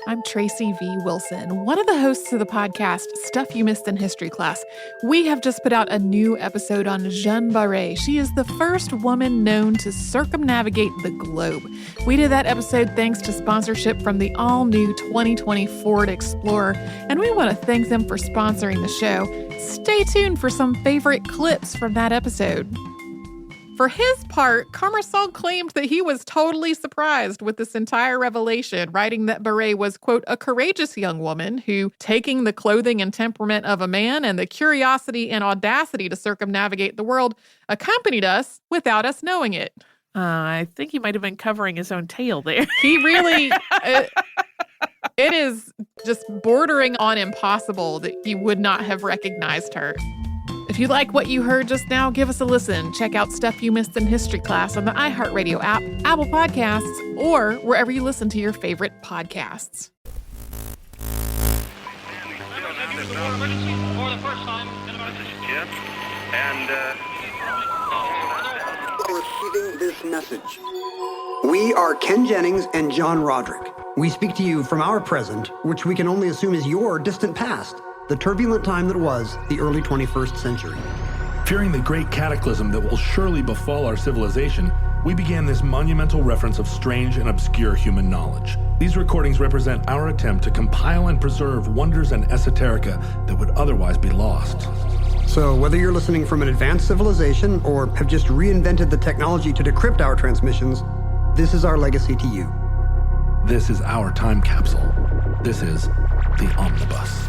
I'm Tracy V. Wilson, one of the hosts of the podcast Stuff You Missed in History Class. We have just put out a new episode on Jeanne Barré. She is the first woman known to circumnavigate the globe. We did that episode thanks to sponsorship from the all-new 2020 Ford Explorer, and we want to thank them for sponsoring the show. Stay tuned for some favorite clips from that episode. For his part, Commerson claimed that he was totally surprised with this entire revelation, writing that Barré was, quote, a courageous young woman who, taking the clothing and temperament of a man and the curiosity and audacity to circumnavigate the world, accompanied us without us knowing it. I think he might have been covering his own tail there. He really... it is just bordering on impossible that he would not have recognized her. If you like what you heard just now, give us a listen. Check out Stuff You Missed in History Class on the iHeartRadio app, Apple Podcasts, or wherever you listen to your favorite podcasts. Receiving this message. We are Ken Jennings and John Roderick. We speak to you from our present, which we can only assume is your distant past. The turbulent time that was the early 21st century. Fearing the great cataclysm that will surely befall our civilization, we began this monumental reference of strange and obscure human knowledge. These recordings represent our attempt to compile and preserve wonders and esoterica that would otherwise be lost. So whether you're listening from an advanced civilization or have just reinvented the technology to decrypt our transmissions, this is our legacy to you. This is our time capsule. This is the Omnibus.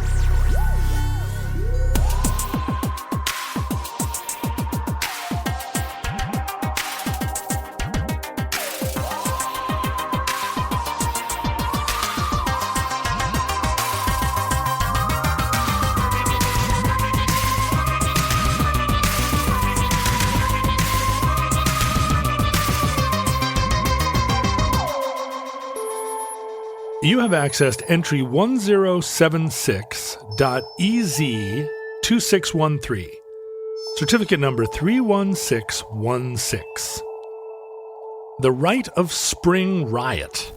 You have accessed entry 1076.EZ2613, certificate number 31616. The Rite of Spring Riot.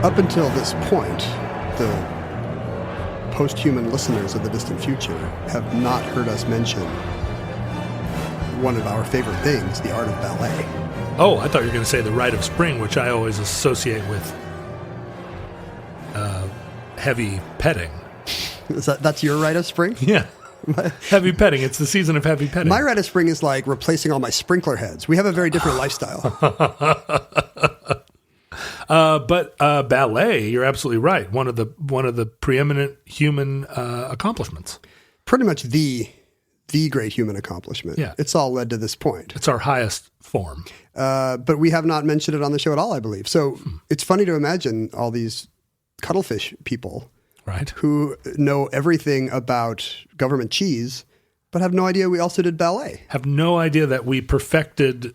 Up until this point, the post-human listeners of the distant future have not heard us mention one of our favorite things, the art of ballet. Oh, I thought you were going to say the Rite of Spring, which I always associate with heavy petting. That's your rite of spring? Yeah. Heavy petting. It's the season of heavy petting. My rite of spring is like replacing all my sprinkler heads. We have a very different lifestyle. But ballet, you're absolutely right. One of the preeminent human accomplishments. Pretty much the great human accomplishment. Yeah. It's all led to this point. It's our highest form. But we have not mentioned it on the show at all, I believe. So it's funny to imagine all these cuttlefish people, right, who know everything about government cheese, but have no idea we also did ballet. Have no idea that we perfected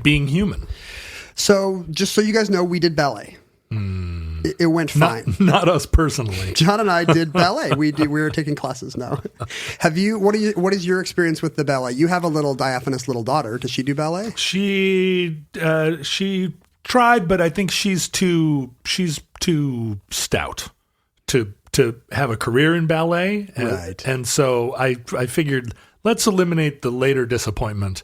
being human. So just so you guys know, we did ballet. It went fine. Not us personally. John and I did ballet. We were taking classes now. Have you? What is your experience with the ballet? You have a little diaphanous little daughter. Does she do ballet? She tried, but I think she's too stout to have a career in ballet. Right. And so I figured, let's eliminate the later disappointment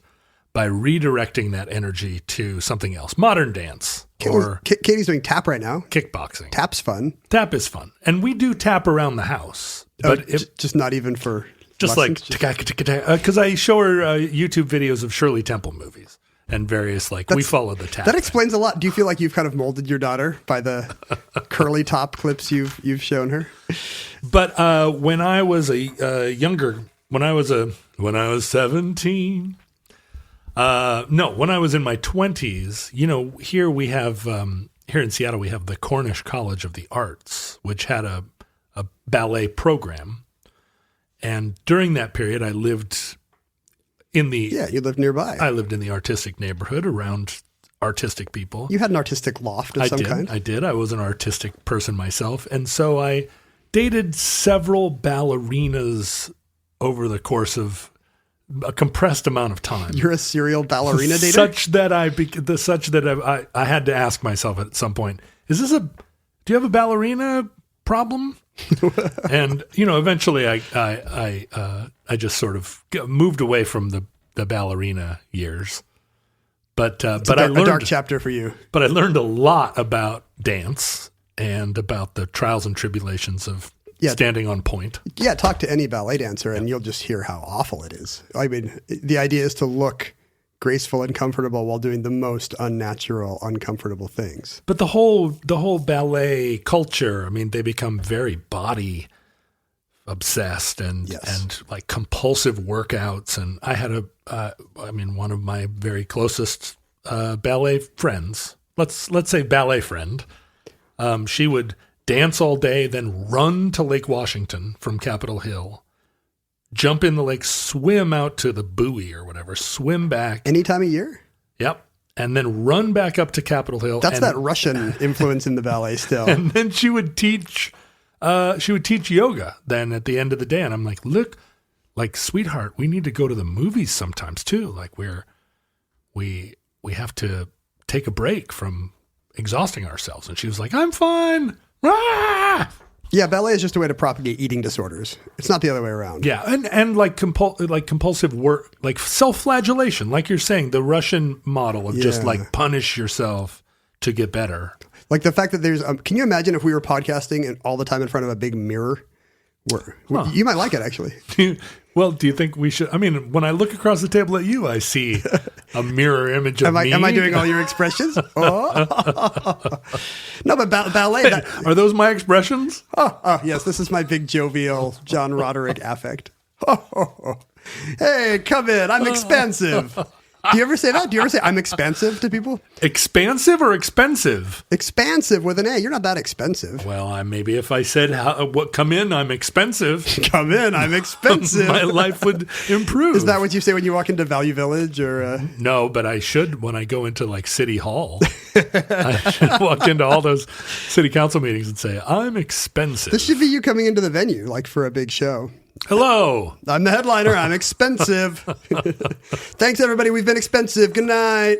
by redirecting that energy to something else. Modern dance. Katie's doing tap right now. Kickboxing. Tap's fun. Tap is fun. And we do tap around the house. But just not even for just lessons? because I show her YouTube videos of Shirley Temple movies and various, we follow the tap. That explains a lot. Do you feel like you've kind of molded your daughter by the curly top clips you've shown her? But when I was when I was 17... when I was in my 20s, here we have, here in Seattle, we have the Cornish College of the Arts, which had a ballet program. And during that period, I lived in the... Yeah, you lived nearby. I lived in the artistic neighborhood around artistic people. You had an artistic loft of some kind. I did. I was an artistic person myself. And so I dated several ballerinas over the course of a compressed amount of time. You're a serial ballerina dater? Such that I had to ask myself at some point, do you have a ballerina problem? And, eventually I just sort of moved away from the ballerina years. But I learned a dark chapter for you. But I learned a lot about dance and about the trials and tribulations of standing on point. Yeah, talk to any ballet dancer and you'll just hear how awful it is. I mean, the idea is to look graceful and comfortable while doing the most unnatural, uncomfortable things. But the whole ballet culture, I mean, they become very body obsessed and like compulsive workouts. And I had one of my very closest ballet friends, let's say ballet friend, she would dance all day, then run to Lake Washington from Capitol Hill, jump in the lake, swim out to the buoy or whatever, swim back. Any time of year? Yep. And then run back up to Capitol Hill. That's that Russian influence in the ballet still. And then she would teach yoga then at the end of the day. And I'm like, look, like, sweetheart, we need to go to the movies sometimes too. Like we have to take a break from exhausting ourselves. And she was like, I'm fine. Ah! Yeah, ballet is just a way to propagate eating disorders. It's not the other way around. Yeah, and like compulsive work, like self-flagellation, like you're saying, the Russian model of just like punish yourself to get better. Like the fact that there's, can you imagine if we were podcasting and all the time in front of a big mirror? You might like it, actually. Well, do you think we should? I mean, when I look across the table at you, I see a mirror image of me. Am I doing all your expressions? Oh. No, but ballet. Are those my expressions? Oh, yes. This is my big jovial John Roderick affect. Hey, come in. I'm expensive. Do you ever say that? Do you ever say I'm expensive to people? Expansive or expensive? Expansive with an A. You're not that expensive. Well, maybe if I said, come in, I'm expensive. Come in, I'm expensive. My life would improve. Is that what you say when you walk into Value Village? Or No, but I should when I go into like City Hall. I should walk into all those city council meetings and say, I'm expensive. This should be you coming into the venue, like for a big show. Hello. I'm the headliner. I'm expensive. Thanks, everybody. We've been expensive. Good night.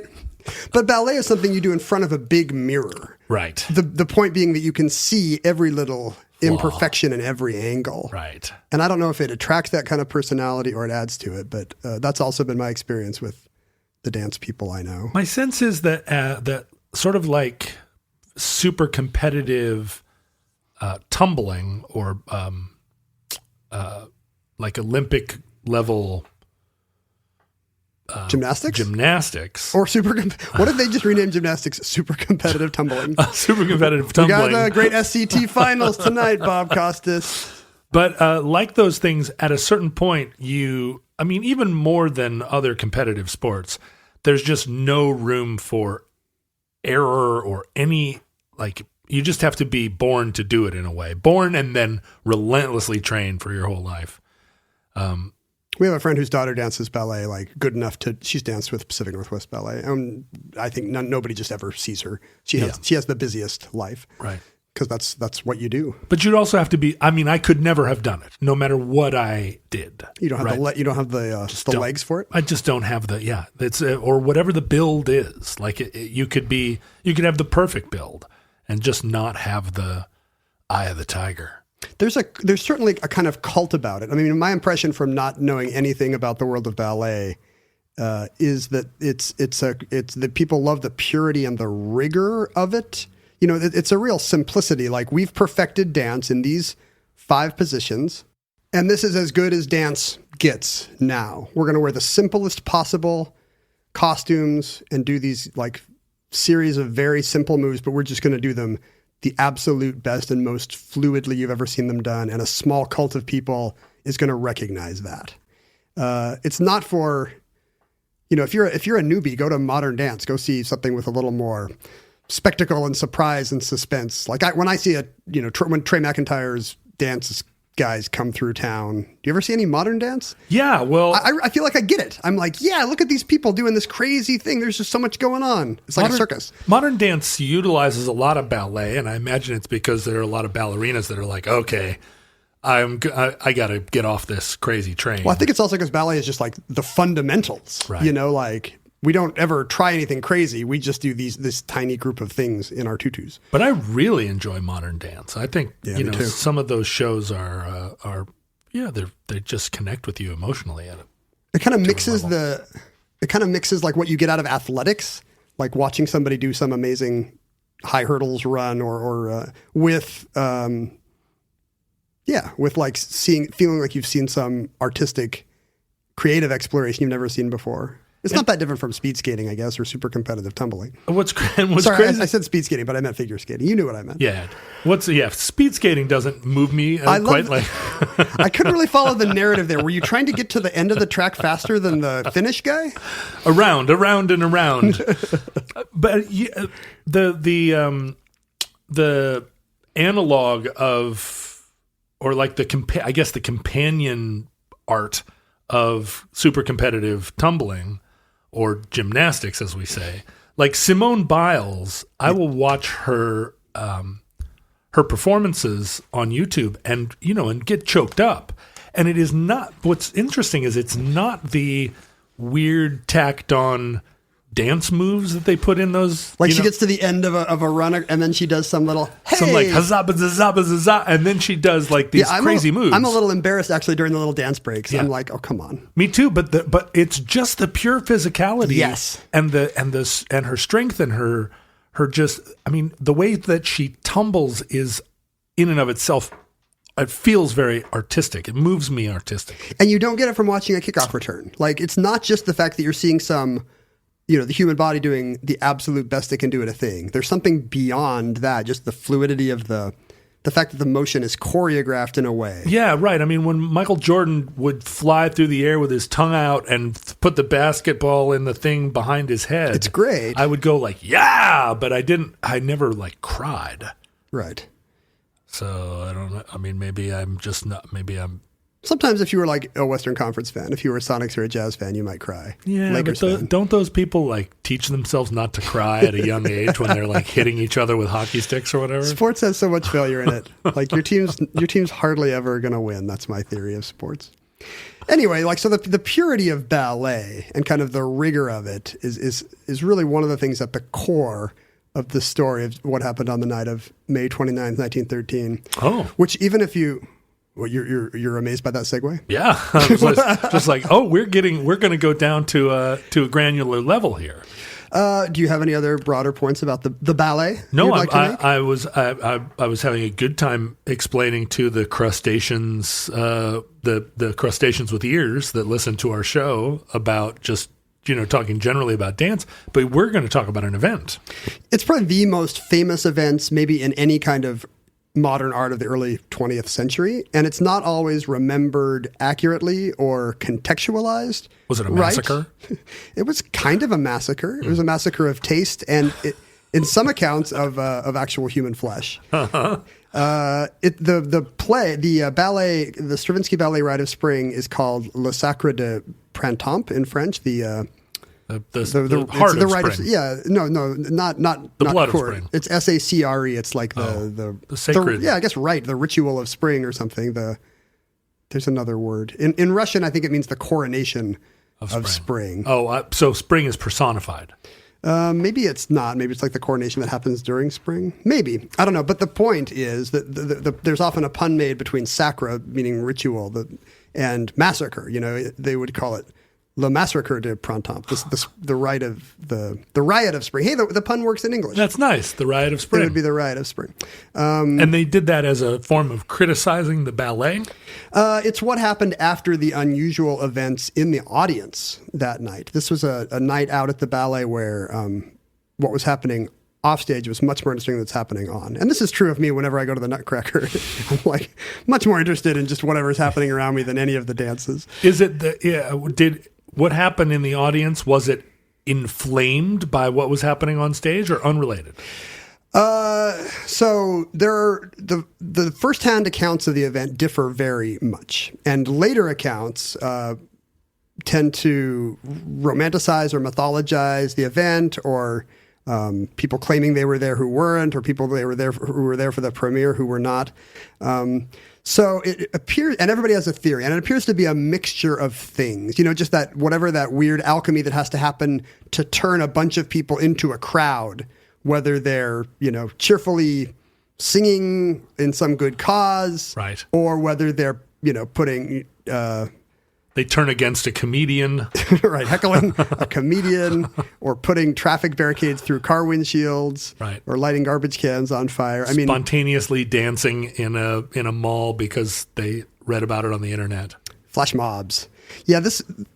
But ballet is something you do in front of a big mirror. Right. The point being that you can see every little imperfection in every angle. Right. And I don't know if it attracts that kind of personality or it adds to it, but that's also been my experience with the dance people I know. My sense is that that sort of like super competitive tumbling or like Olympic level gymnastics or what if they just renamed gymnastics super competitive tumbling? Super competitive tumbling. We got the great SCT finals tonight, Bob Costas. But like those things, at a certain point, even more than other competitive sports, there's just no room for error or any, like, you just have to be born to do it in a way. Born and then relentlessly trained for your whole life. We have a friend whose daughter dances ballet, like good enough she's danced with Pacific Northwest Ballet. I think nobody just ever sees her. She has the busiest life. Right. Because that's what you do. But you'd also have to be, I could never have done it, no matter what I did. You don't have the legs for it? I just don't have it's or whatever the build is. Like you could have the perfect build and just not have the eye of the tiger. There's certainly a kind of cult about it. I mean, my impression from not knowing anything about the world of ballet is that it's that people love the purity and the rigor of it. You know, it's a real simplicity. Like, we've perfected dance in these 5 positions, and this is as good as dance gets now. We're going to wear the simplest possible costumes and do these like series of very simple moves, but we're just going to do them the absolute best and most fluidly you've ever seen them done. And a small cult of people is going to recognize that. It's not for, if you're a newbie, go to modern dance, go see something with a little more spectacle and surprise and suspense. Like when I see when Trey McIntyre's dance guys come through town. Do you ever see any modern dance? Yeah, well, I feel like I get it. I'm like, yeah, look at these people doing this crazy thing. There's just so much going on. It's like a circus. Modern dance utilizes a lot of ballet, and I imagine it's because there are a lot of ballerinas that are like, okay, I got to get off this crazy train. Well, I think it's also because ballet is just like the fundamentals, right. Like we don't ever try anything crazy. We just do this tiny group of things in our tutus. But I really enjoy modern dance. I think, me too. some of those shows are they just connect with you emotionally at it. It kind of mixes like what you get out of athletics, like watching somebody do some amazing high hurdles run or with like feeling like you've seen some artistic creative exploration you've never seen before. It's not that different from speed skating, I guess, or super competitive tumbling. What's Sorry, crazy? I said speed skating, but I meant figure skating. You knew what I meant. Yeah. Speed skating doesn't move me quite like. I couldn't really follow the narrative there. Were you trying to get to the end of the track faster than the finish guy? Around and around. But the analog of, or like the companion art of super competitive tumbling, or gymnastics, as we say, like Simone Biles, I will watch her performances on YouTube and get choked up. And it is not, what's interesting is it's not the weird tacked on dance moves that they put in those. Like she gets to the end of a runner and then she does some little, hey! Some like huzzah, and then she does like these crazy moves. I'm a little embarrassed actually during the little dance breaks. Yeah. I'm like, oh, come on. Me too, but it's just the pure physicality. Yes. And her strength and her just, I mean, the way that she tumbles is in and of itself, it feels very artistic. It moves me artistic. And you don't get it from watching a kickoff return. Like, it's not just the fact that you're seeing some, the human body doing the absolute best it can do at a thing. There's something beyond that, just the fluidity of the fact that the motion is choreographed in a way. Yeah, right. I mean, when Michael Jordan would fly through the air with his tongue out and put the basketball in the thing behind his head. It's great. I would go like, yeah, but I never like cried. Right. So I don't know. I mean, maybe I'm just not, sometimes if you were like a Western Conference fan, if you were a Sonics or a Jazz fan, you might cry. Yeah, Lakers fan. Don't those people like teach themselves not to cry at a young age when they're like hitting each other with hockey sticks or whatever? Sports has so much failure in it. Like your team's hardly ever going to win. That's my theory of sports. Anyway, like so the purity of ballet and kind of the rigor of it is really one of the things at the core of the story of what happened on the night of May 29th, 1913. Oh. Which even if you... Well, you're amazed by that segue? Yeah, I was just like, oh, we're going to go down to a granular level here. Do you have any other broader points about the ballet? No, I was having a good time explaining to the crustaceans, the crustaceans with ears that listen to our show about just talking generally about dance. But we're going to talk about an event. It's probably the most famous events, maybe in any kind of modern art of the early 20th century, and it's not always remembered accurately or contextualized. Was it a massacre? Right? It was kind of a massacre. It was a massacre of taste and in some accounts of actual human flesh. Uh-huh. The ballet, the Stravinsky Ballet Rite of Spring is called Le Sacre de Printemps in French, the heart of spring. Not the blood court. of spring. It's SACRE. It's like the sacred. I guess right. The ritual of spring or something. There's another word in Russian. I think it means the coronation of spring. Oh, so spring is personified. Maybe it's not. Maybe it's like the coronation that happens during spring. Maybe. I don't know. But the point is that there's often a pun made between sacra, meaning ritual, and massacre. They would call it Le Massacre de Printemps, the Riot of Spring. Hey, the pun works in English. That's nice. The Riot of Spring. It would be the Riot of Spring. And they did that as a form of criticizing the ballet? It's what happened after the unusual events in the audience that night. This was a night out at the ballet where what was happening off stage was much more interesting than what's happening on. And this is true of me whenever I go to the Nutcracker. I'm like much more interested in just whatever's happening around me than any of the dances. Is it what happened in the audience, was it inflamed by what was happening on stage or unrelated? So there are the firsthand accounts of the event differ very much, and later accounts tend to romanticize or mythologize the event, or people claiming they were there who weren't, or people who were there for the premiere who were not. So it appears, and everybody has a theory, and it appears to be a mixture of things. You know, just that whatever that weird alchemy that has to happen to turn a bunch of people into a crowd, whether they're, you know, cheerfully singing in some good cause, right, or whether they're, you know, putting they turn against a comedian, right, heckling a comedian, or putting traffic barricades through car windshields, right, or lighting garbage cans on fire. I mean, spontaneously dancing in a mall because they read about it on the internet. Flash mobs. Yeah,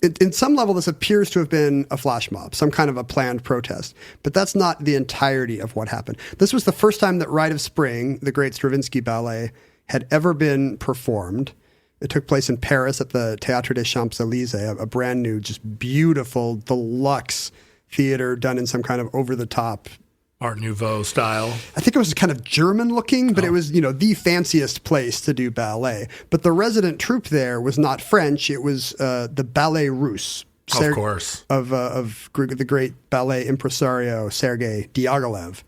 in some level, this appears to have been a flash mob, some kind of a planned protest. But that's not the entirety of what happened. This was the first time that Rite of Spring, the great Stravinsky ballet, had ever been performed. It took place in Paris at the Théâtre des Champs-Élysées, a brand new, just beautiful, deluxe theater done in some kind of over-the-top Art Nouveau style. I think it was kind of German looking, but it was, you know, the fanciest place to do ballet. But the resident troupe there was not French. It was the Ballet Russe. Of course. Of the great ballet impresario, Sergei Diaghilev.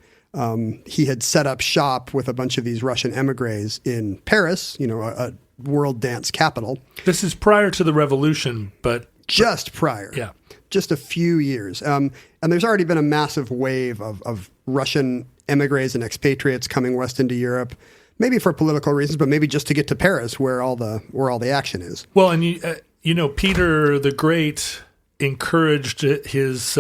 He had set up shop with a bunch of these Russian emigres in Paris, you know, a world dance capital. This is prior to the revolution, but... Just prior. Yeah. Just a few years. And there's already been a massive wave of Russian emigres and expatriates coming west into Europe, maybe for political reasons, but maybe just to get to Paris where all the action is. Well, and you know, Peter the Great encouraged his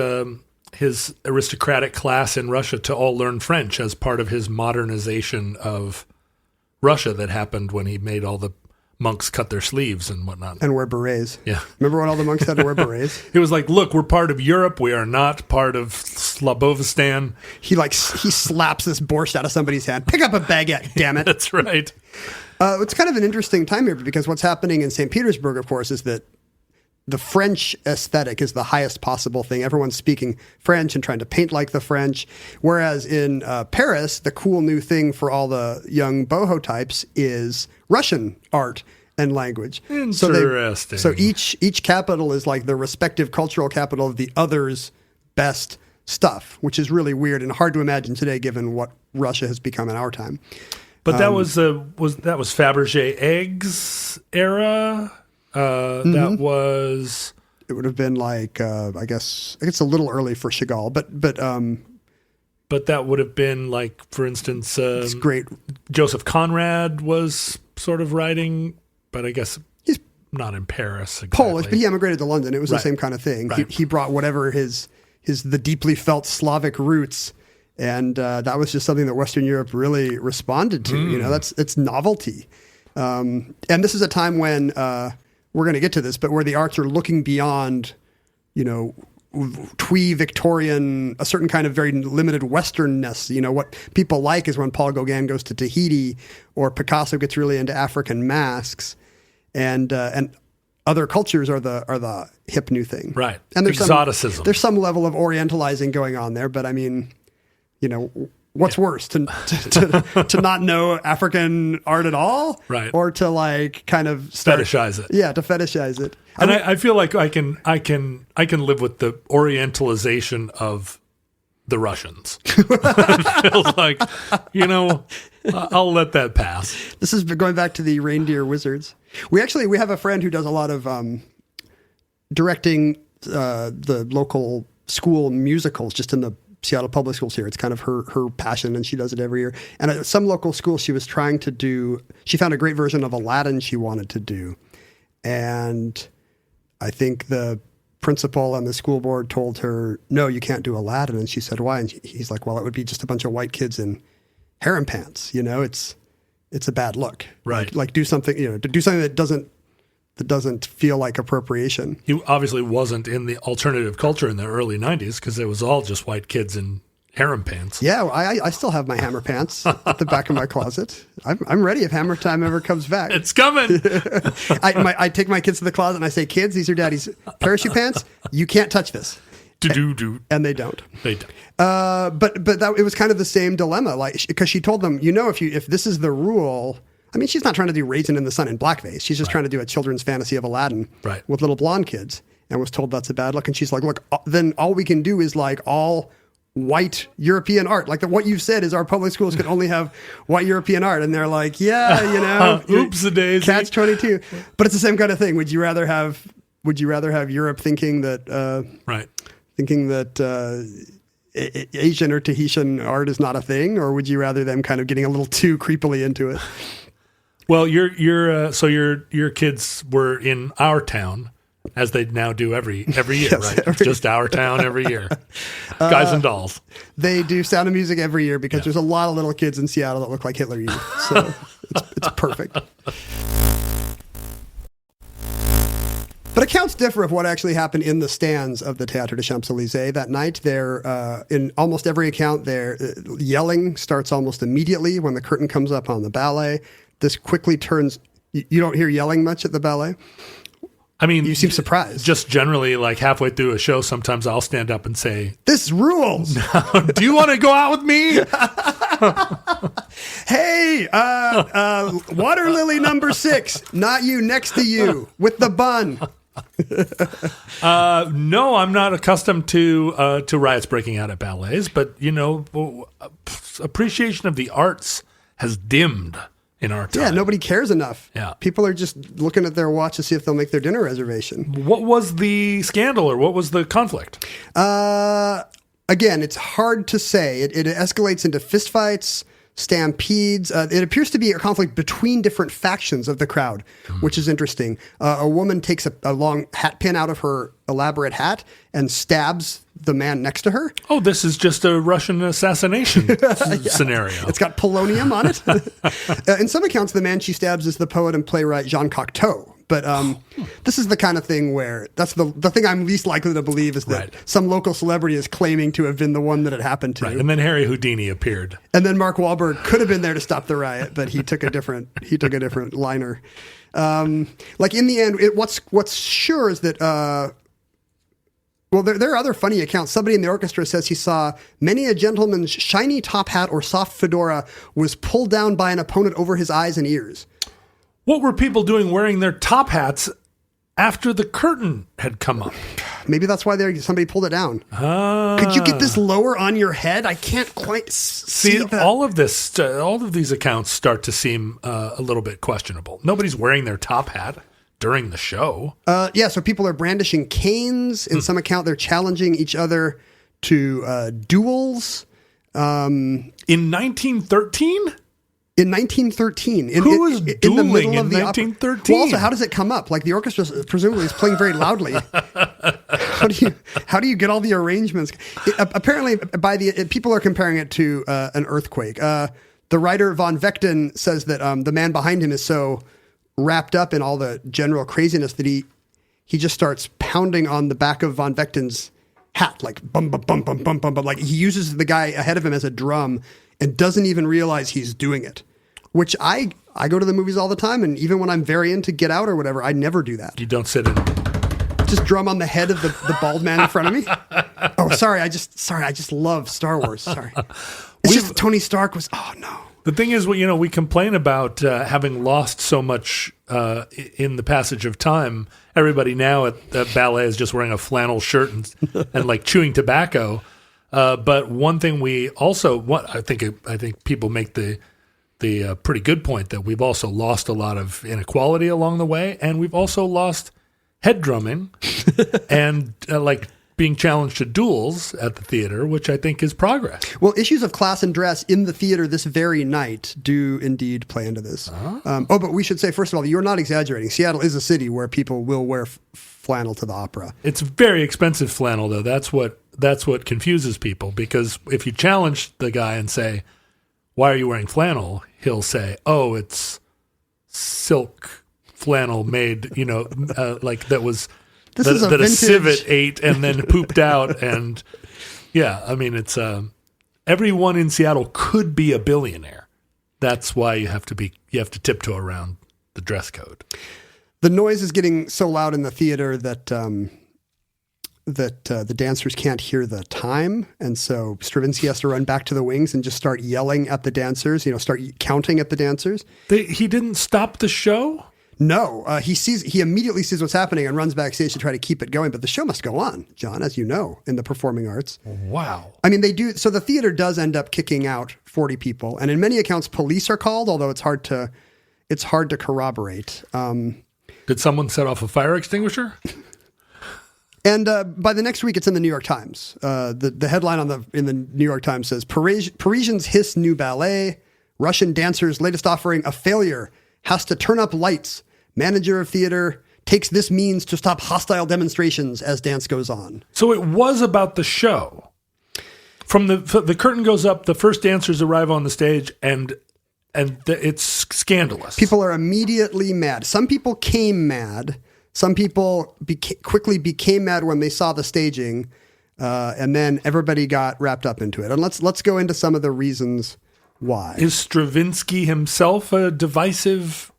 aristocratic class in Russia to all learn French as part of his modernization of Russia that happened when he made all the monks cut their sleeves and whatnot. And wear berets. Yeah. Remember when all the monks had to wear berets? It was like, look, we're part of Europe. We are not part of Slavovistan. He slaps this borscht out of somebody's hand. Pick up a baguette, damn it. That's right. It's kind of an interesting time here because what's happening in St. Petersburg, of course, is that the French aesthetic is the highest possible thing. Everyone's speaking French and trying to paint like the French. Whereas in Paris, the cool new thing for all the young boho types is Russian art and language. Interesting. So each capital is like the respective cultural capital of the other's best stuff, which is really weird and hard to imagine today given what Russia has become in our time. But that was Fabergé eggs era. That was. It would have been like I guess it's a little early for Chagall, but that would have been like, for instance, it's great. Joseph Conrad was sort of writing, but I guess he's not in Paris. Exactly. Polish, but he emigrated to London. It was right. the same kind of thing. Right. He brought whatever the deeply felt Slavic roots, and that was just something that Western Europe really responded to. You know, it's novelty, and this is a time when. We're going to get to this, but where the arts are looking beyond, you know, twee Victorian, a certain kind of very limited Westernness. You know, what people like is when Paul Gauguin goes to Tahiti or Picasso gets really into African masks, and other cultures are the hip new thing. Right. And there's exoticism. There's some level of orientalizing going on there, but I mean, you know, what's worse, to not know African art at all, right? Or to like kind of fetishize it? Yeah, to fetishize it. And I feel like I can live with the Orientalization of the Russians. It feels like, you know, I'll let that pass. This is going back to the Reindeer Wizards. We have a friend who does a lot of directing the local school musicals just in the Seattle Public Schools here. It's kind of her passion, and she does it every year. And at some local school, she found a great version of Aladdin she wanted to do. And I think the principal and the school board told her, no, you can't do Aladdin. And she said, why? And he's like, well, it would be just a bunch of white kids in harem pants. You know, it's a bad look. Right. Like do something, you know, to do something that doesn't feel like appropriation. He obviously wasn't in the alternative culture in the early 90s because it was all just white kids in harem pants. Yeah, I still have my hammer pants at the back of my closet. I'm ready if hammer time ever comes back. It's coming. I take my kids to the closet and I say, kids, these are daddy's parachute pants. You can't touch this. And they don't. They don't. But it was kind of the same dilemma, like because she told them, you know, if this is the rule. I mean, she's not trying to do Raisin in the Sun in blackface. She's just trying to do a children's fantasy of Aladdin with little blonde kids, and was told that's a bad look. And she's like, look, then all we can do is like all white European art. Like what you've said is our public schools can only have white European art. And they're like, yeah, Oops-a-daisy. catch-22. But it's the same kind of thing. Would you rather have Europe thinking that, Right. Asian or Tahitian art is not a thing, or would you rather them kind of getting a little too creepily into it? Well, your kids were in our town, as they now do every year, Yes, right? It's just our town every year. Guys and dolls. They do Sound of Music every year because there's a lot of little kids in Seattle that look like Hitler Youth. So it's perfect. But accounts differ of what actually happened in the stands of the Théâtre des Champs-Élysées that night. In almost every account, yelling starts almost immediately when the curtain comes up on the ballet. This quickly turns. You don't hear yelling much at the ballet? I mean, you seem surprised. Just generally, like halfway through a show, sometimes I'll stand up and say, "This rules." Do you want to go out with me? Hey, water lily number 6, not you, next to you with the bun. No, I'm not accustomed to riots breaking out at ballets, but appreciation of the arts has dimmed in our time. Yeah, nobody cares enough. Yeah. People are just looking at their watch to see if they'll make their dinner reservation. What was the scandal, or what was the conflict? Again, it's hard to say. It escalates into fistfights, stampedes. It appears to be a conflict between different factions of the crowd, which is interesting. A woman takes a long hat pin out of her elaborate hat and stabs the man next to her. Oh, this is just a Russian assassination scenario. It's got polonium on it. In some accounts, the man she stabs is the poet and playwright Jean Cocteau. But this is the kind of thing where that's the thing I'm least likely to believe is that some local celebrity is claiming to have been the one that it happened to. Right. And then Harry Houdini appeared. And then Mark Wahlberg could have been there to stop the riot, but he took a different liner. Like in the end, what's sure is that there are other funny accounts. Somebody in the orchestra says he saw many a gentleman's shiny top hat or soft fedora was pulled down by an opponent over his eyes and ears. What were people doing wearing their top hats after the curtain had come up? Maybe that's why somebody pulled it down. Could you get this lower on your head? I can't quite see that. All of these accounts start to seem a little bit questionable. Nobody's wearing their top hat during the show. So people are brandishing canes. In some account, they're challenging each other to duels. In 1913? In 1913. Who was dueling in the middle of in the 1913? Well, also, how does it come up? Like the orchestra presumably is playing very loudly. How do you get all the arrangements? Apparently, people are comparing it to an earthquake. The writer von Vechten says that the man behind him is so wrapped up in all the general craziness that he just starts pounding on the back of von Vechten's hat, like bum bum bum bum bum bum bum. Like he uses the guy ahead of him as a drum and doesn't even realize he's doing it. Which I go to the movies all the time, and even when I'm very into Get Out or whatever, I never do that. You don't sit in. Just drum on the head of the bald man in front of me. Oh, sorry. I just love Star Wars. Sorry. It's just Tony Stark was. Oh no. The thing is, we complain about having lost so much in the passage of time. Everybody now at ballet is just wearing a flannel shirt and like chewing tobacco. But one thing we also I think people make the pretty good point that we've also lost a lot of inequality along the way, and we've also lost head drumming and like being challenged to duels at the theater, which I think is progress. Well, issues of class and dress in the theater this very night do indeed play into this. But we should say, first of all, you're not exaggerating. Seattle is a city where people will wear flannel to the opera. It's very expensive flannel, though. That's what confuses people, because if you challenge the guy and say, "Why are you wearing flannel?" he'll say, "Oh, it's silk flannel made, like that was..." That a civet ate and then pooped out. And yeah, I mean, it's everyone in Seattle could be a billionaire. That's why you have to tiptoe around the dress code. The noise is getting so loud in the theater that the dancers can't hear the time. And so Stravinsky has to run back to the wings and just start yelling at the dancers, start counting at the dancers. He didn't stop the show? No, he immediately sees what's happening and runs backstage to try to keep it going. But the show must go on, John, as you know, in the performing arts. Wow. I mean, they do. So the theater does end up kicking out 40 people, and in many accounts, police are called. Although it's hard to corroborate. Did someone set off a fire extinguisher? And by the next week, it's in the New York Times. The headline in the New York Times says, Parisians hiss new ballet. Russian dancers' latest offering, a failure. Has to turn up lights. Manager of theater takes this means to stop hostile demonstrations as dance goes on. So it was about the show. From the curtain goes up, the first dancers arrive on the stage, and it's scandalous. People are immediately mad. Some people came mad. Some people quickly became mad when they saw the staging, and then everybody got wrapped up into it. And let's go into some of the reasons why. Is Stravinsky himself a divisive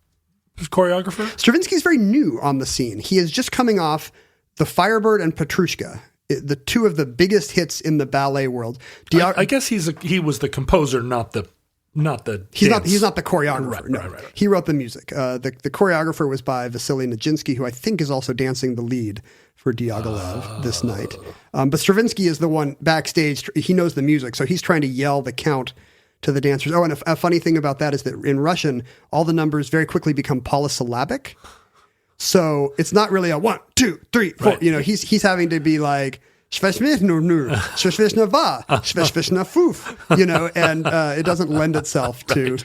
choreographer? Stravinsky's very new on the scene. He is just coming off The Firebird and Petrushka, the two of the biggest hits in the ballet world. I guess he was the composer, not the He's not the choreographer. Right, no. right. He wrote the music. The choreographer was by Vasily Nijinsky, who I think is also dancing the lead for Diaghilev this night. But Stravinsky is the one backstage. He knows the music, so he's trying to yell the count to the dancers. Oh, and a funny thing about that is that in Russian, all the numbers very quickly become polysyllabic. So it's not really a 1, 2, 3, 4. Right. You know, he's having to be like, you know, and it doesn't lend itself to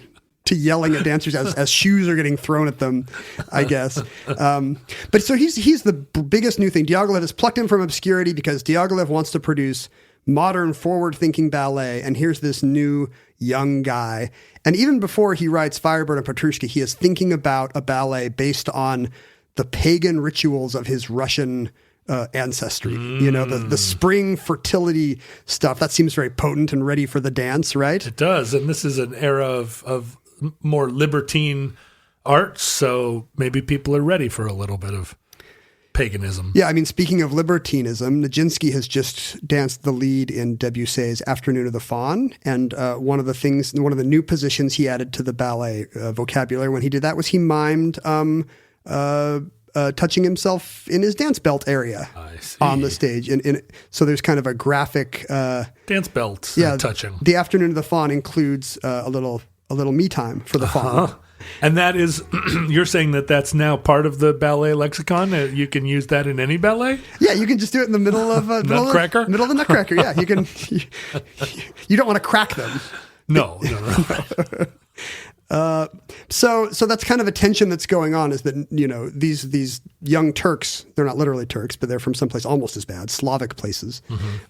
yelling at dancers as shoes are getting thrown at them, I guess. But so he's the biggest new thing. Diaghilev has plucked him from obscurity because Diaghilev wants to produce modern, forward-thinking ballet, and here's this new young guy. And even before he writes Firebird and Petrushka, he is thinking about a ballet based on the pagan rituals of his Russian ancestry. You know, the spring fertility stuff. That seems very potent and ready for the dance, right? It does. And this is an era of more libertine arts, so maybe people are ready for a little bit of paganism. Yeah, I mean, speaking of libertinism, Nijinsky has just danced the lead in Debussy's Afternoon of the Faun, and one of the new positions he added to the ballet vocabulary when he did that was he mimed touching himself in his dance belt area on the stage. So there's kind of a graphic dance belt touching. The Afternoon of the Faun includes a little me time for the faun. And that is, you're saying that's now part of the ballet lexicon? You can use that in any ballet? Yeah, you can just do it in the middle of Nutcracker? Middle of the Nutcracker, yeah. You can. You don't want to crack them. No. So that's kind of a tension that's going on, is that, you know, these young Turks, they're not literally Turks, but they're from someplace almost as bad, Slavic places,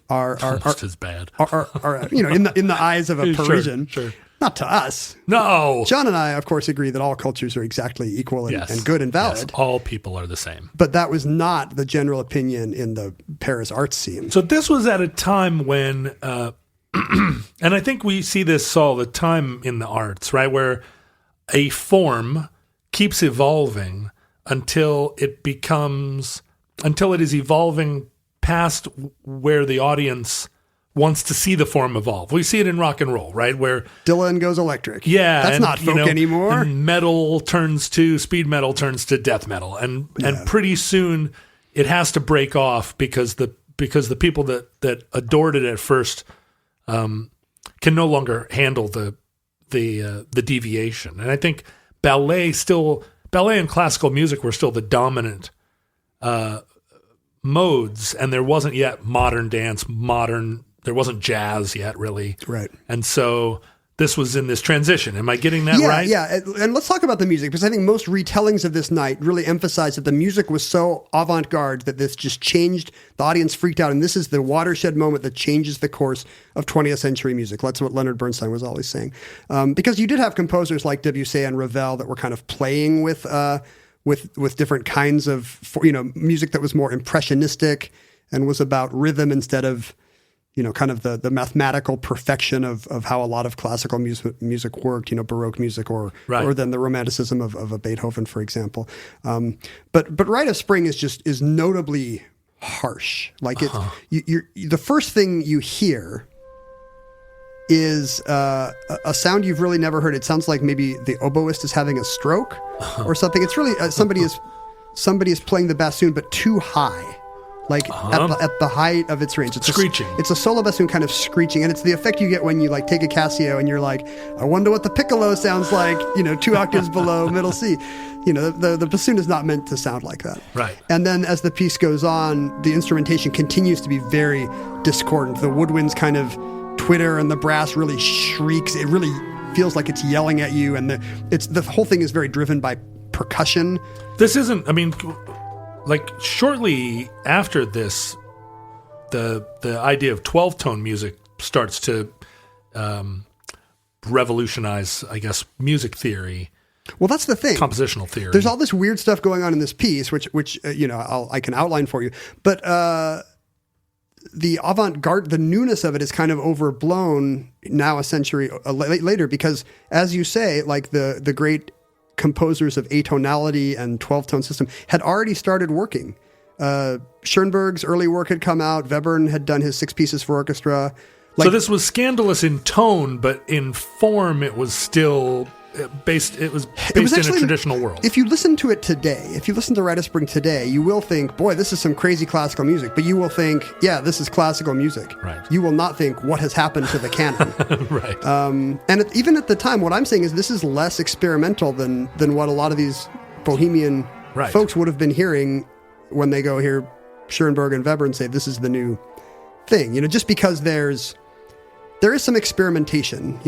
are as bad. Are you know, in the eyes of a Parisian. Sure. Not to us. No. John and I, of course, agree that all cultures are exactly equal and good and valid. Yes, all people are the same. But that was not the general opinion in the Paris art scene. So this was at a time when, and I think we see this all the time in the arts, right? Where a form keeps evolving until it is evolving past where the audience wants to see the form evolve. We see it in rock and roll, right? Where Dylan goes electric. Yeah. That's not folk anymore. And speed metal turns to death metal. And pretty soon it has to break off because the people that adored it at first can no longer handle the deviation. And I think ballet and classical music were still the dominant modes, and there wasn't yet modern dance, there wasn't jazz yet, really. Right. And so this was in this transition. Am I getting that right? Yeah. And let's talk about the music, because I think most retellings of this night really emphasize that the music was so avant-garde that this just changed. The audience freaked out. And this is the watershed moment that changes the course of 20th century music. That's what Leonard Bernstein was always saying. Because you did have composers like Debussy and Ravel that were kind of playing with different kinds of, music that was more impressionistic and was about rhythm instead of, kind of the mathematical perfection of how a lot of classical music worked, Baroque music or then the romanticism of a Beethoven, for example. But Rite of Spring is notably harsh. Like the first thing you hear is a sound you've really never heard. It sounds like maybe the oboist is having a stroke or something. It's really somebody is playing the bassoon, but too high. Like at the height of its range. It's screeching. It's a solo bassoon kind of screeching. And it's the effect you get when you like take a Casio and you're like, I wonder what the piccolo sounds like, 2 octaves below middle C. The bassoon is not meant to sound like that. Right. And then as the piece goes on, the instrumentation continues to be very discordant. The woodwinds kind of twitter and the brass really shrieks. It really feels like it's yelling at you. And the whole thing is very driven by percussion. This isn't, like shortly after this, the idea of 12-tone music starts to revolutionize, I guess, music theory. Well, that's the thing. Compositional theory. There's all this weird stuff going on in this piece, which I can outline for you. But the avant-garde, the newness of it is kind of overblown now a century later because, as you say, like the great composers of atonality and 12-tone system had already started working. Schoenberg's early work had come out. Webern had done his 6 pieces for orchestra. So this was scandalous in tone, but in form it was still based in a traditional world. If you listen to it today, if you listen to Rite of Spring today, you will think, boy, this is some crazy classical music. But you will think, yeah, this is classical music. Right. You will not think, what has happened to the canon? Right. And even at the time, what I'm saying is this is less experimental than what a lot of these bohemian folks would have been hearing when they go hear Schoenberg and Weber and say, this is the new thing. Just because there is some experimentation.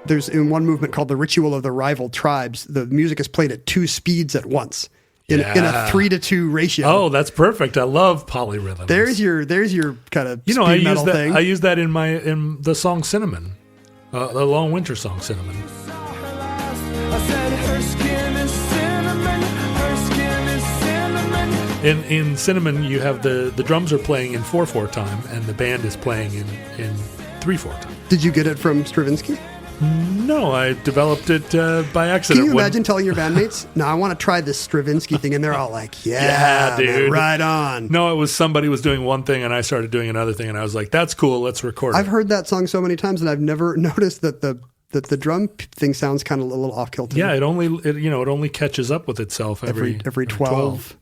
There's in one movement called the Ritual of the Rival Tribes, the music is played at 2 speeds at once in a 3-to-2 ratio. Oh, that's perfect. I love polyrhythms. There's your kind of speed metal thing. I use that in the song Cinnamon, the Long Winter song Cinnamon. In Cinnamon, you have the drums are playing in 4/4 time, and the band is playing in 3/4 time. Did you get it from Stravinsky? No, I developed it by accident. Can you imagine telling your bandmates, no, I want to try this Stravinsky thing, and they're all like, yeah dude, man, right on. No, it was somebody was doing one thing, and I started doing another thing, and I was like, that's cool, let's record it. I've heard that song so many times, and I've never noticed that the drum thing sounds kind of a little off kilter. Yeah, it only catches up with itself every 12.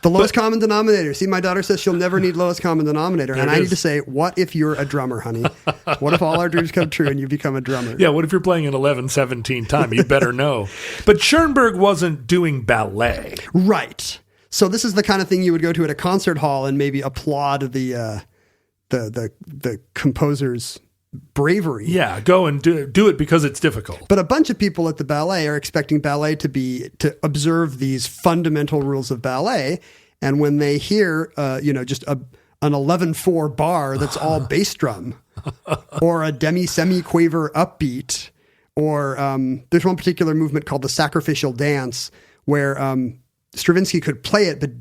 The lowest common denominator. See, my daughter says she'll never need lowest common denominator. And I need to say, what if you're a drummer, honey? What if all our dreams come true and you become a drummer? Yeah, what if you're playing an 11/17 time? You better know. But Schoenberg wasn't doing ballet. Right. So this is the kind of thing you would go to at a concert hall and maybe applaud the composer's bravery. Yeah, go and do it because it's difficult. But a bunch of people at the ballet are expecting ballet to observe these fundamental rules of ballet, and when they hear just an 11/4 bar that's all bass drum, or a semi-quaver upbeat, or there's one particular movement called the sacrificial dance where Stravinsky could play it but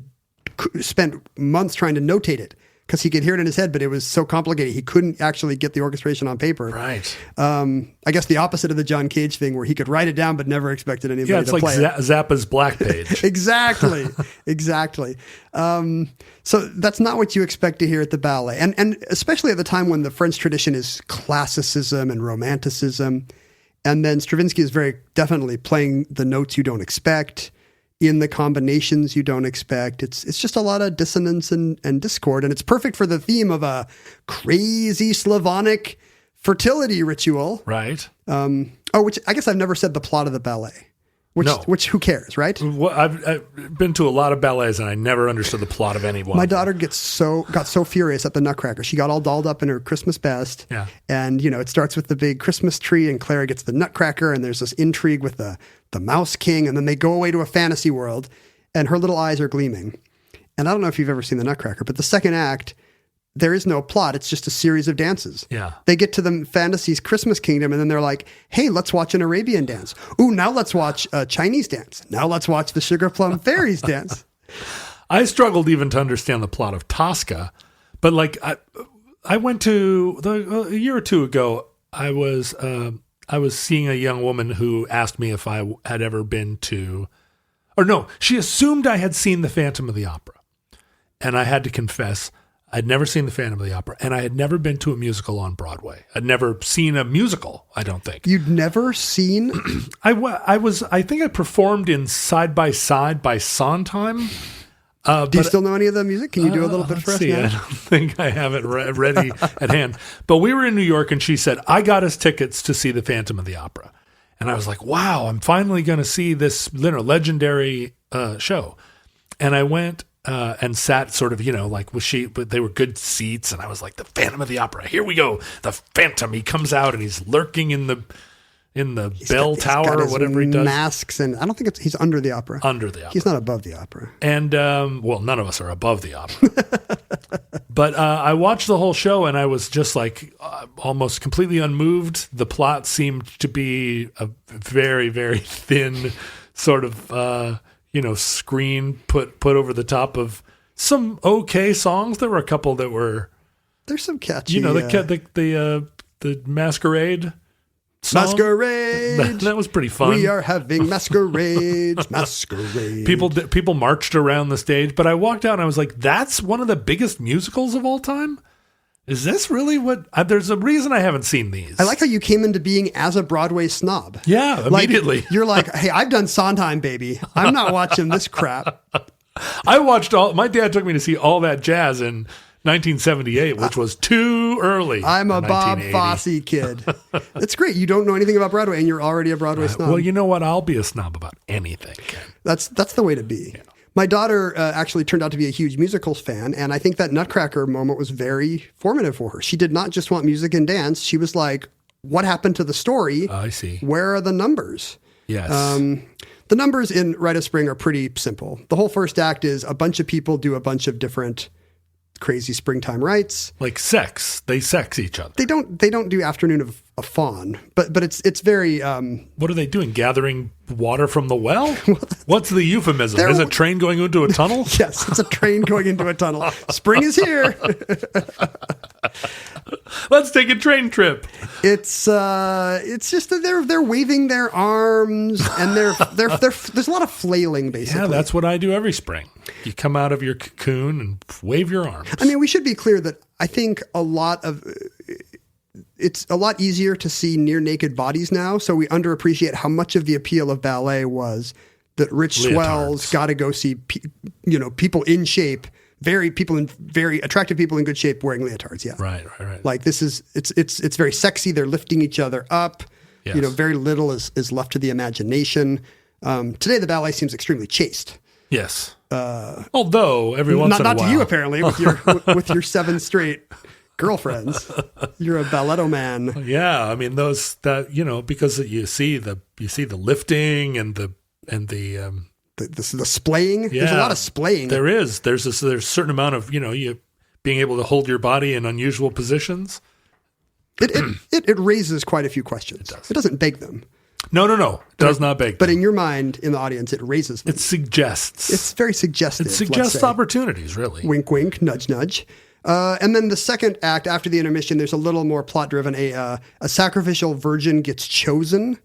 spent months trying to notate it, because he could hear it in his head, but it was so complicated he couldn't actually get the orchestration on paper. Right. I guess the opposite of the John Cage thing, where he could write it down but never expected anybody to play it. Yeah, it's like Zappa's Black Page. Exactly. So that's not what you expect to hear at the ballet, and especially at the time when the French tradition is classicism and romanticism, and then Stravinsky is very definitely playing the notes you don't expect, in the combinations you don't expect. It's just a lot of dissonance and discord, and it's perfect for the theme of a crazy Slavonic fertility ritual. Right. Which I guess I've never said the plot of the ballet. Which who cares, right? Well, I've been to a lot of ballets, and I never understood the plot of any one. My daughter got so furious at the Nutcracker. She got all dolled up in her Christmas best. Yeah. And, it starts with the big Christmas tree, and Clara gets the Nutcracker, and there's this intrigue with the Mouse King, and then they go away to a fantasy world, and her little eyes are gleaming. And I don't know if you've ever seen the Nutcracker, but the second act, there is no plot. It's just a series of dances. Yeah. They get to the fantasy's Christmas kingdom, and then they're like, hey, let's watch an Arabian dance. Ooh, now let's watch a Chinese dance. Now let's watch the Sugar Plum Fairies dance. I struggled even to understand the plot of Tosca, but I went to a year or two ago, I was seeing a young woman who asked me if I had ever been to, or no, she assumed I had seen the Phantom of the Opera. And I had to confess, I'd never seen The Phantom of the Opera, and I had never been to a musical on Broadway. I'd never seen a musical, I don't think. You'd never seen? I think I performed in Side by Side by Sondheim. Do you still know any of the music? Can you do a little bit for us now? I don't think I have it ready at hand. But we were in New York, and she said, I got us tickets to see The Phantom of the Opera. And I was like, wow, I'm finally going to see this legendary show. And I went and sat sort of, but they were good seats. And I was like, The Phantom of the Opera. Here we go. The Phantom. He comes out and he's lurking in the bell tower or whatever he does. Masks, and I don't think he's under the opera. Under the opera. He's not above the opera. And, none of us are above the opera. But I watched the whole show and I was just like almost completely unmoved. The plot seemed to be a very, very thin sort of, screen put over the top of some okay songs. There were a couple that were... There's some catchy... the Masquerade song. Masquerade. That was pretty fun. We are having masquerades. Masquerade. People marched around the stage, but I walked out and I was like, that's one of the biggest musicals of all time? Is this really what... there's a reason I haven't seen these. I like how you came into being as a Broadway snob. Yeah, immediately. You're like, hey, I've done Sondheim, baby. I'm not watching this crap. I watched my dad took me to see All That Jazz in 1978, which was too early. I'm a Bob Fosse kid. That's great. You don't know anything about Broadway, and you're already a Broadway snob. Well, you know what? I'll be a snob about anything. That's the way to be. Yeah. My daughter actually turned out to be a huge musicals fan, and I think that Nutcracker moment was very formative for her. She did not just want music and dance. She was like, what happened to the story? I see. Where are the numbers? Yes. The numbers in Rite of Spring are pretty simple. The whole first act is a bunch of people do a bunch of different crazy springtime rites. Like sex. They sex each other. They don't do Afternoon of a Fawn, but it's very... what are they doing? Gathering water from the well? What's the euphemism? Is a train going into a tunnel? Yes, it's a train going into a tunnel. Spring is here. Let's take a train trip. It's just that they're waving their arms and there's a lot of flailing basically. Yeah, that's what I do every spring. You come out of your cocoon and wave your arms. I mean, we should be clear that I think it's a lot easier to see near naked bodies now, so we underappreciate how much of the appeal of ballet was that rich swells got to go see people in shape. Very attractive people in good shape wearing leotards. Yeah. Right. Like it's very sexy. They're lifting each other up. Yes. Very little is left to the imagination. Today the ballet seems extremely chaste. Yes. Although every once in a while. Not to you apparently with your 7 straight girlfriends. You're a balletto man. Yeah. I mean because you see the lifting and the the splaying. Yeah, there's a lot of splaying. There is. There's a certain amount of you being able to hold your body in unusual positions. It raises quite a few questions. It doesn't beg them. No. It does not beg them. But in your mind, in the audience, it raises them. It suggests. It's very suggestive. It suggests opportunities, really. Wink, wink, nudge, nudge. And then the second act, after the intermission, there's a little more plot-driven. A sacrificial virgin gets chosen.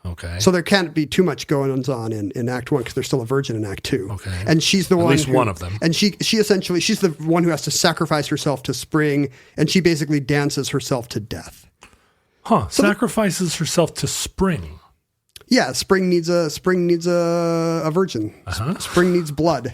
Okay. So there can't be too much going on in Act 1 because there's still a virgin in Act 2. Okay. And she's the one. At least one of them. And she's the one who has to sacrifice herself to Spring, and she basically dances herself to death. Huh. So sacrifices herself to Spring. Yeah, Spring needs a virgin. Uh-huh. Spring needs blood.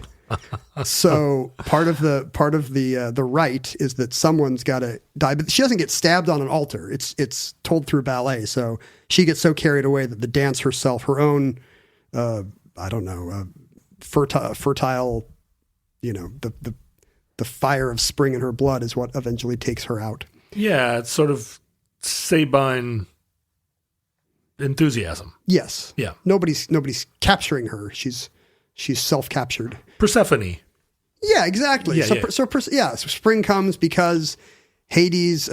So part of the rite is that someone's got to die, but she doesn't get stabbed on an altar. It's told through ballet. So she gets so carried away that the dance herself, her own, fertile, the fire of spring in her blood is what eventually takes her out. Yeah, it's sort of Sabine enthusiasm. Yes. Yeah. Nobody's capturing her. She's self-captured. Persephone. Yeah, exactly. Yeah, so spring comes because Hades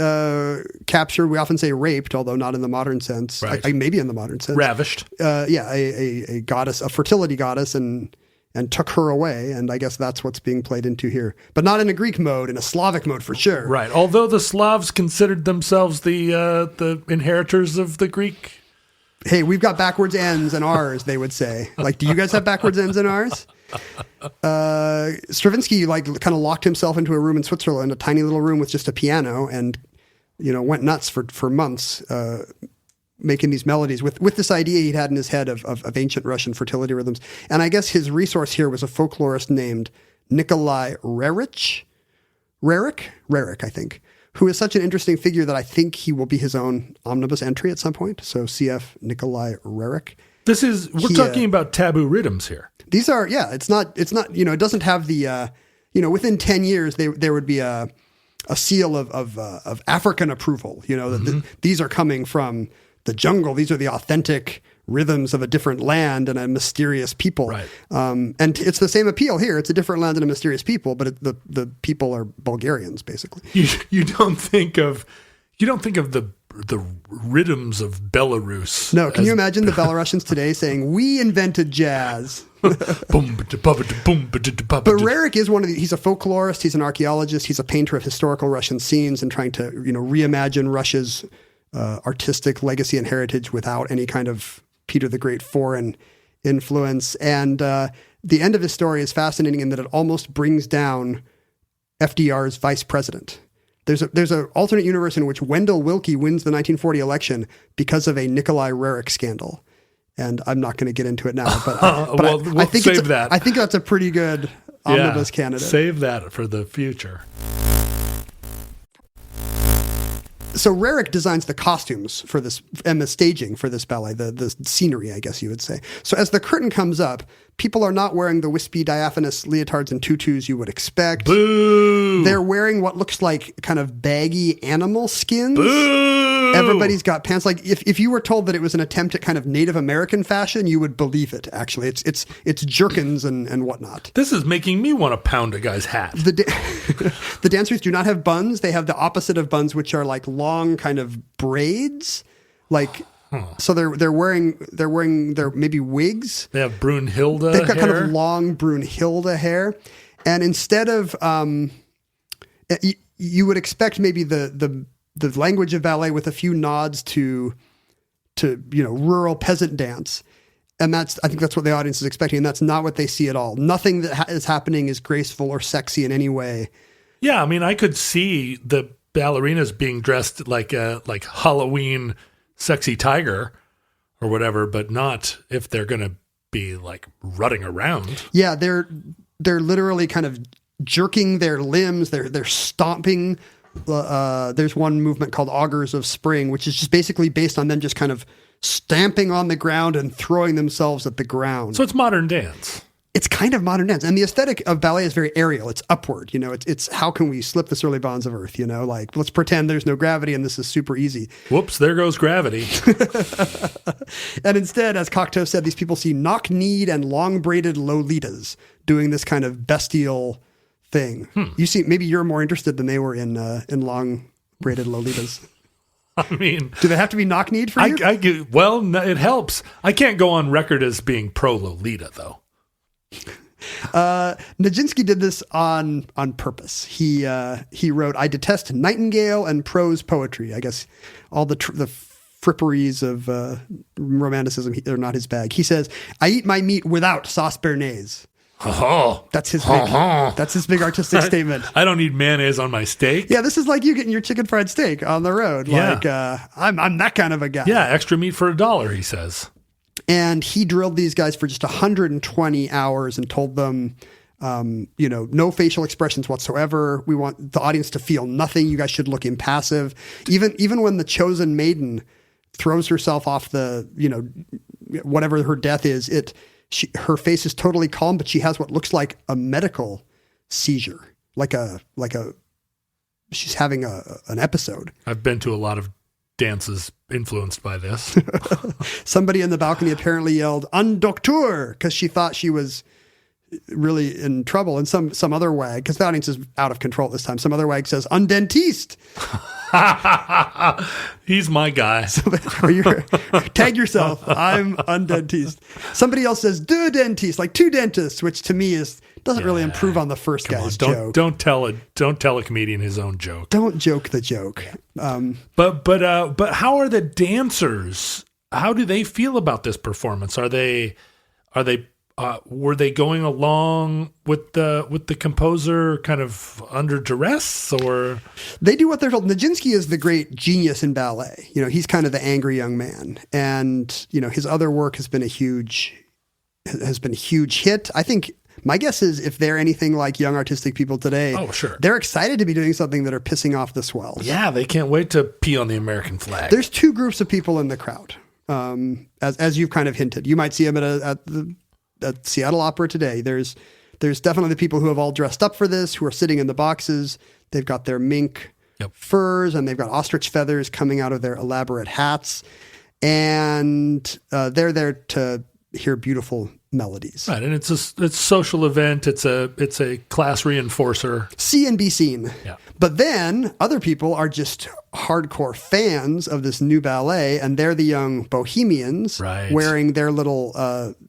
captured, we often say raped, although not in the modern sense. Right. Maybe in the modern sense. Ravished. A goddess, a fertility goddess, and took her away. And I guess that's what's being played into here. But not in a Greek mode, in a Slavic mode for sure. Right. Although the Slavs considered themselves the inheritors of the Greek. Hey, we've got backwards N's and R's, they would say. Like, do you guys have backwards N's and R's? Stravinsky kind of locked himself into a room in Switzerland, a tiny little room with just a piano, and went nuts for months making these melodies with this idea he'd had in his head of ancient Russian fertility rhythms. And I guess his resource here was a folklorist named Nikolai Rerik, I think, who is such an interesting figure that I think he will be his own omnibus entry at some point. So CF Nikolai Rerik. We're talking about taboo rhythms here. These are, it's not, it doesn't have the, within 10 years, there would be a seal of African approval, that these are coming from the jungle. These are the authentic rhythms of a different land and a mysterious people. Right. And it's the same appeal here. It's a different land and a mysterious people, but the people are Bulgarians, basically. You don't think of the rhythms of Belarus. No, can you imagine the Belarusians today saying, "We invented jazz"? But Rerik is he's a folklorist, he's an archaeologist, he's a painter of historical Russian scenes and trying to, reimagine Russia's artistic legacy and heritage without any kind of Peter the Great foreign influence. And the end of his story is fascinating in that it almost brings down FDR's vice president. There's an alternate universe in which Wendell Willkie wins the 1940 election because of a Nikolai Rerik scandal. And I'm not going to get into it now, but we'll I think save that. I think that's a pretty good omnibus candidate. Save that for the future. So Rerik designs the costumes for this and the staging for this ballet, the scenery, I guess you would say. So as the curtain comes up, people are not wearing the wispy diaphanous leotards and tutus you would expect. Boo! They're wearing what looks like kind of baggy animal skins. Boo! Everybody's got pants. Like if you were told that it was an attempt at kind of Native American fashion, you would believe it. Actually, it's jerkins and whatnot. This is making me want to pound a guy's hat. The dancers do not have buns. They have the opposite of buns, which are like long kind of braids. So they're wearing their maybe wigs. They have Brunhilde They've got hair. kind of long Brunhilde hair, and instead of you would expect maybe the language of ballet with a few nods to rural peasant dance. And I think that's what the audience is expecting. And that's not what they see at all. Nothing that is happening is graceful or sexy in any way. Yeah. I mean, I could see the ballerinas being dressed like Halloween sexy tiger or whatever, but not if they're going to be like rutting around. Yeah. They're literally kind of jerking their limbs. They're stomping. There's one movement called Augurs of Spring, which is just basically based on them just kind of stamping on the ground and throwing themselves at the ground. So it's modern dance. It's kind of modern dance. And the aesthetic of ballet is very aerial. It's upward. It's how can we slip the surly bonds of earth? Like, let's pretend there's no gravity and this is super easy. Whoops, there goes gravity. And instead, as Cocteau said, these people see knock-kneed and long-braided Lolitas doing this kind of bestial thing. You see, maybe you're more interested than they were in long-braided Lolitas. I mean, do they have to be knock-kneed for you? It helps. I can't go on record as being pro Lolita, though. Nijinsky did this on purpose. He wrote, "I detest nightingale and prose poetry." I guess all the fripperies of romanticism are not his bag. He says, "I eat my meat without sauce béarnaise." That's his big artistic statement. I don't need mayonnaise on my steak. Yeah, this is like you getting your chicken fried steak on the road. Yeah. Like I'm that kind of a guy. Yeah, extra meat for $1, he says. And he drilled these guys for just 120 hours and told them, no facial expressions whatsoever. We want the audience to feel nothing. You guys should look impassive. Even when the chosen maiden throws herself off the, whatever her death is, her face is totally calm, but she has what looks like a medical seizure, like she's having an episode. I've been to a lot of dances influenced by this. Somebody in the balcony apparently yelled "Un docteur" because she thought she was really in trouble, and some other wag, because the audience is out of control this time, some other wag says "Un dentiste." He's my guy. Tag yourself. I'm un dentiste. Somebody else says "deux dentistes," like two dentists, which to me doesn't really improve on the first guy's joke. Don't tell a comedian his own joke. Don't joke the joke. But how are the dancers? How do they feel about this performance? Are they were they going along with the composer kind of under duress, or they do what they're told? Nijinsky is the great genius in ballet. He's kind of the angry young man, and his other work has been a huge hit. I think my guess is if they're anything like young artistic people today, oh sure, they're excited to be doing something that are pissing off the swells. Yeah, they can't wait to pee on the American flag. There's two groups of people in the crowd, as you've kind of hinted. You might see them at Seattle Opera today. There's definitely the people who have all dressed up for this, who are sitting in the boxes. They've got their mink furs, and they've got ostrich feathers coming out of their elaborate hats. And they're there to hear beautiful melodies. Right, and it's a social event. It's a class reinforcer. See and be seen. Yeah. But then other people are just hardcore fans of this new ballet, and they're the young bohemians, right, wearing their little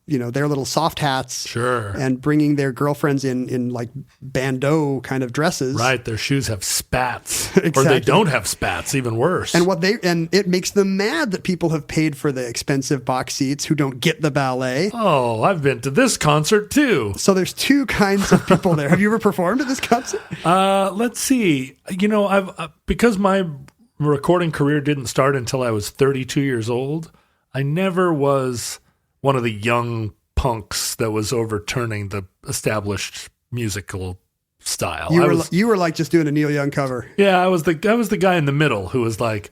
their little soft hats, sure, and bringing their girlfriends in like bandeau kind of dresses. Right, their shoes have spats, exactly. Or they don't have spats, even worse. And it makes them mad that people have paid for the expensive box seats who don't get the ballet. Oh, I've been to this concert too. So there's two kinds of people there. Have you ever performed at this concert? Let's see. I've because my recording career didn't start until I was 32 years old. I never was one of the young punks that was overturning the established musical style. You were like just doing a Neil Young cover. Yeah, I was the guy in the middle who was like,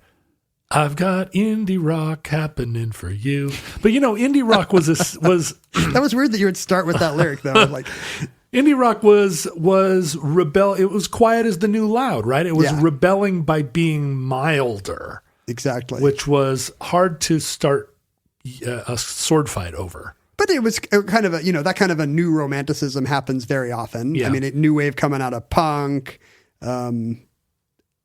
I've got indie rock happening for you. But indie rock was that was weird that you would start with that lyric though. Like indie rock was it was quiet as the new loud, right? It was rebelling by being milder. Exactly. Which was hard to start a sword fight over. But it was kind of that kind of a new romanticism happens very often. Yeah. I mean, new wave coming out of punk.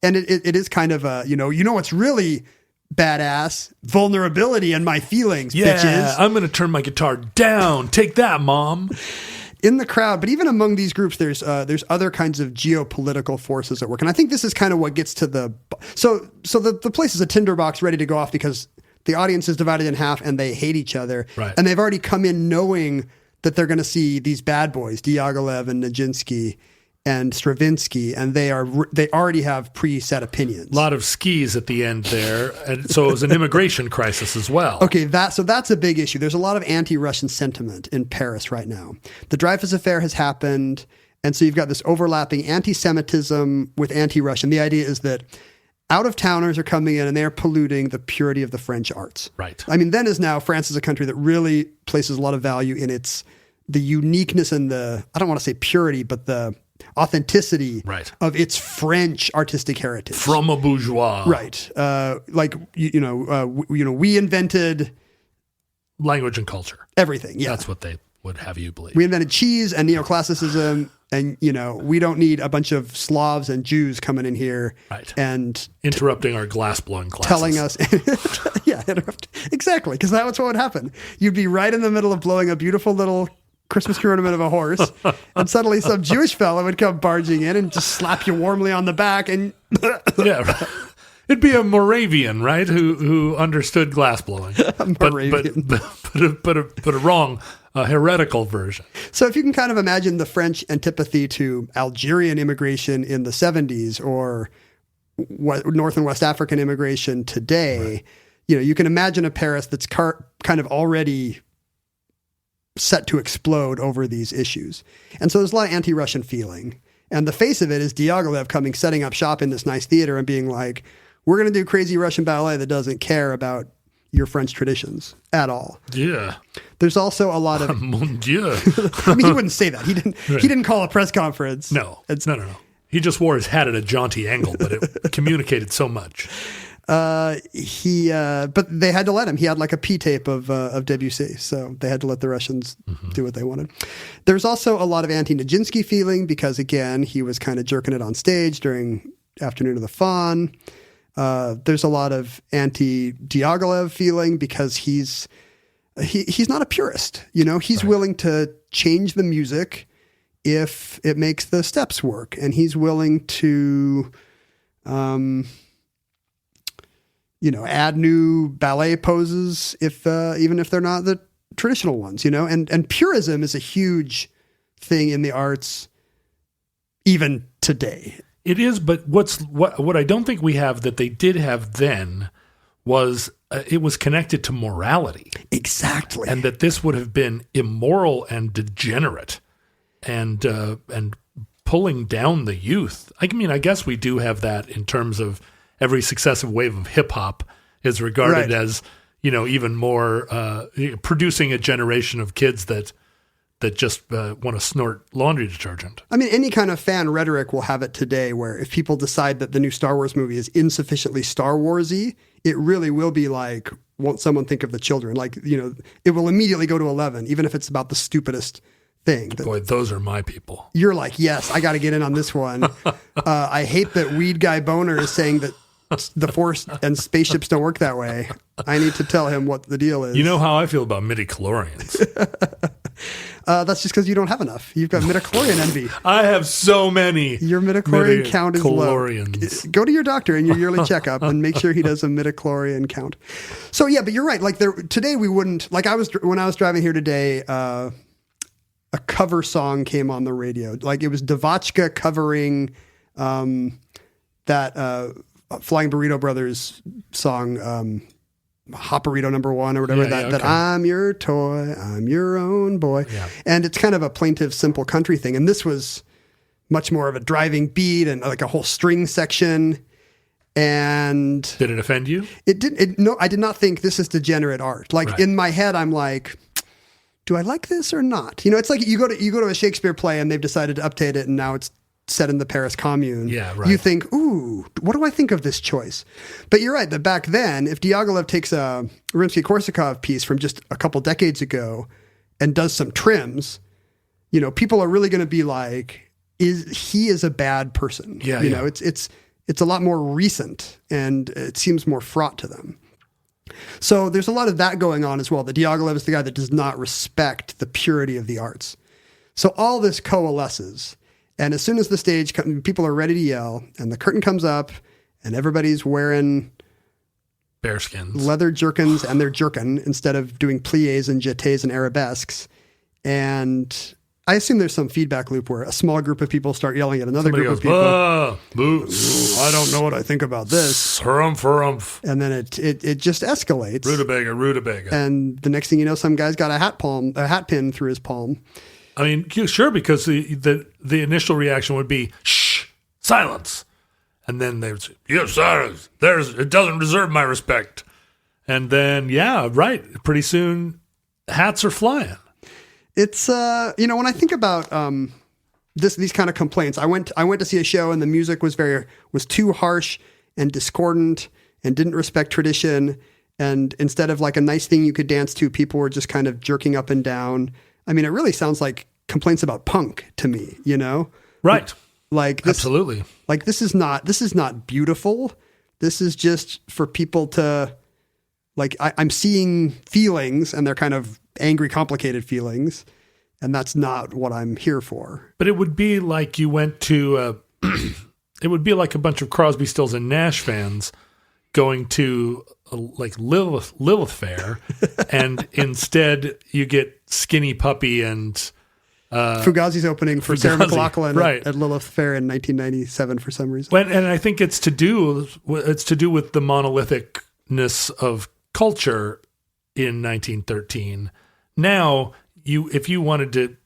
And it is kind of a, what's really badass? Vulnerability and my feelings, bitches. I'm going to turn my guitar down. Take that, Mom. In the crowd, but even among these groups, there's other kinds of geopolitical forces at work. And I think this is kind of what gets to the place is a tinderbox ready to go off because the audience is divided in half and they hate each other. Right. And they've already come in knowing that they're going to see these bad boys, Diaghilev and Nijinsky and Stravinsky, and they already have preset opinions. A lot of skis at the end there, and so it was an immigration crisis as well. Okay, that's a big issue. There's a lot of anti-Russian sentiment in Paris right now. The Dreyfus Affair has happened, and so you've got this overlapping anti-Semitism with anti-Russian. The idea is that out-of-towners are coming in and they're polluting the purity of the French arts. Right. I mean, then is now France is a country that really places a lot of value in the uniqueness and I don't want to say purity, but the authenticity of its French artistic heritage. From a bourgeois. Right. We invented language and culture. Everything. Yeah. That's what they would have you believe. We invented cheese and neoclassicism, and we don't need a bunch of Slavs and Jews coming in here and interrupting our glass blowing classes. Telling us exactly, because that's what would happen. You'd be right in the middle of blowing a beautiful little Christmas ornament of a horse, and suddenly some Jewish fellow would come barging in and just slap you warmly on the back, and it'd be a Moravian, right, who understood glass blowing, but a wrong, heretical version. So if you can kind of imagine the French antipathy to Algerian immigration in the 70s or North and West African immigration today, you can imagine a Paris that's kind of already set to explode over these issues. And so there's a lot of anti-Russian feeling. And the face of it is Diaghilev setting up shop in this nice theater and being like, we're going to do crazy Russian ballet that doesn't care about your French traditions at all. Yeah. There's also a lot of... Mon Dieu. I mean, he wouldn't say that. He didn't call a press conference. No. No. He just wore his hat at a jaunty angle, but it communicated so much. But they had to let him. He had like a P tape of Debussy, so they had to let the Russians do what they wanted. There's also a lot of anti-Nijinsky feeling because, again, he was kind of jerking it on stage during Afternoon of the Faun. There's a lot of anti-Diaghilev feeling because he's not a purist. He's willing to change the music if it makes the steps work, and he's willing to add new ballet poses if even if they're not the traditional ones, and purism is a huge thing in the arts even today. It is, but what I don't think we have that they did have then was it was connected to morality. Exactly. And that this would have been immoral and degenerate and pulling down the youth. I mean, I guess we do have that in terms of every successive wave of hip hop is regarded as, even more producing a generation of kids that just want to snort laundry detergent. I mean, any kind of fan rhetoric will have it today where if people decide that the new Star Wars movie is insufficiently Star Wars-y, it really will be like, won't someone think of the children? Like, it will immediately go to 11, even if it's about the stupidest thing. Boy, those are my people. You're like, yes, I got to get in on this one. I hate that Weed Guy Boner is saying that the Force and spaceships don't work that way. I need to tell him what the deal is. You know how I feel about midichlorians. That's just because you don't have enough. You've got midichlorian envy. I have so many. Your midichlorian count is low. Go to your doctor in your yearly checkup and make sure he does a midichlorian count. So yeah, but you're right. Like today we wouldn't, like when I was driving here today, a cover song came on the radio. Like it was Devotchka covering that Flying Burrito Brothers song, Hopperito #1 or whatever, that I'm your toy, I'm your own boy. Yeah. And it's kind of a plaintive, simple country thing. And this was much more of a driving beat and like a whole string section. And did it offend you? It didn't. No, I did not think this is degenerate art. Like in my head, I'm like, do I like this or not? It's like you go to a Shakespeare play and they've decided to update it and now it's set in the Paris Commune. Yeah, right. You think, ooh, what do I think of this choice? But you're right that back then, if Diaghilev takes a Rimsky-Korsakov piece from just a couple decades ago and does some trims, people are really going to be like, he is a bad person. Yeah, it's a lot more recent and it seems more fraught to them. So there's a lot of that going on as well. The Diaghilev is the guy that does not respect the purity of the arts. So all this coalesces. And as soon as the stage comes, people are ready to yell, and the curtain comes up, and everybody's wearing bearskins, leather jerkins, and they're jerkin instead of doing pliés and jetés and arabesques. And I assume there's some feedback loop where a small group of people start yelling at another group of people. I don't know what I think about this. Harumph. And then it just escalates. Rutabaga. And the next thing you know, some guy's got a hat pin through his palm. I mean, sure, because the initial reaction would be, shh, silence. And then they would say, yes, silence. It doesn't deserve my respect. And then, yeah, right. Pretty soon, hats are flying. It's, when I think about these kind of complaints, I went to see a show and the music was too harsh and discordant and didn't respect tradition. And instead of like a nice thing you could dance to, people were just kind of jerking up and down. I mean, it really sounds like complaints about punk to me, Right. Like this, absolutely. Like this is not beautiful. This is just for people to like, I'm seeing feelings and they're kind of angry, complicated feelings. And that's not what I'm here for. But it would be like you went to, it would be like a bunch of Crosby, Stills and Nash fans going to like Lilith Fair, and instead you get Skinny Puppy and Fugazi's opening for Sarah McLachlan at Lilith Fair in 1997 for some reason. And I think it's to do with the monolithicness of culture in 1913. Now, if you wanted to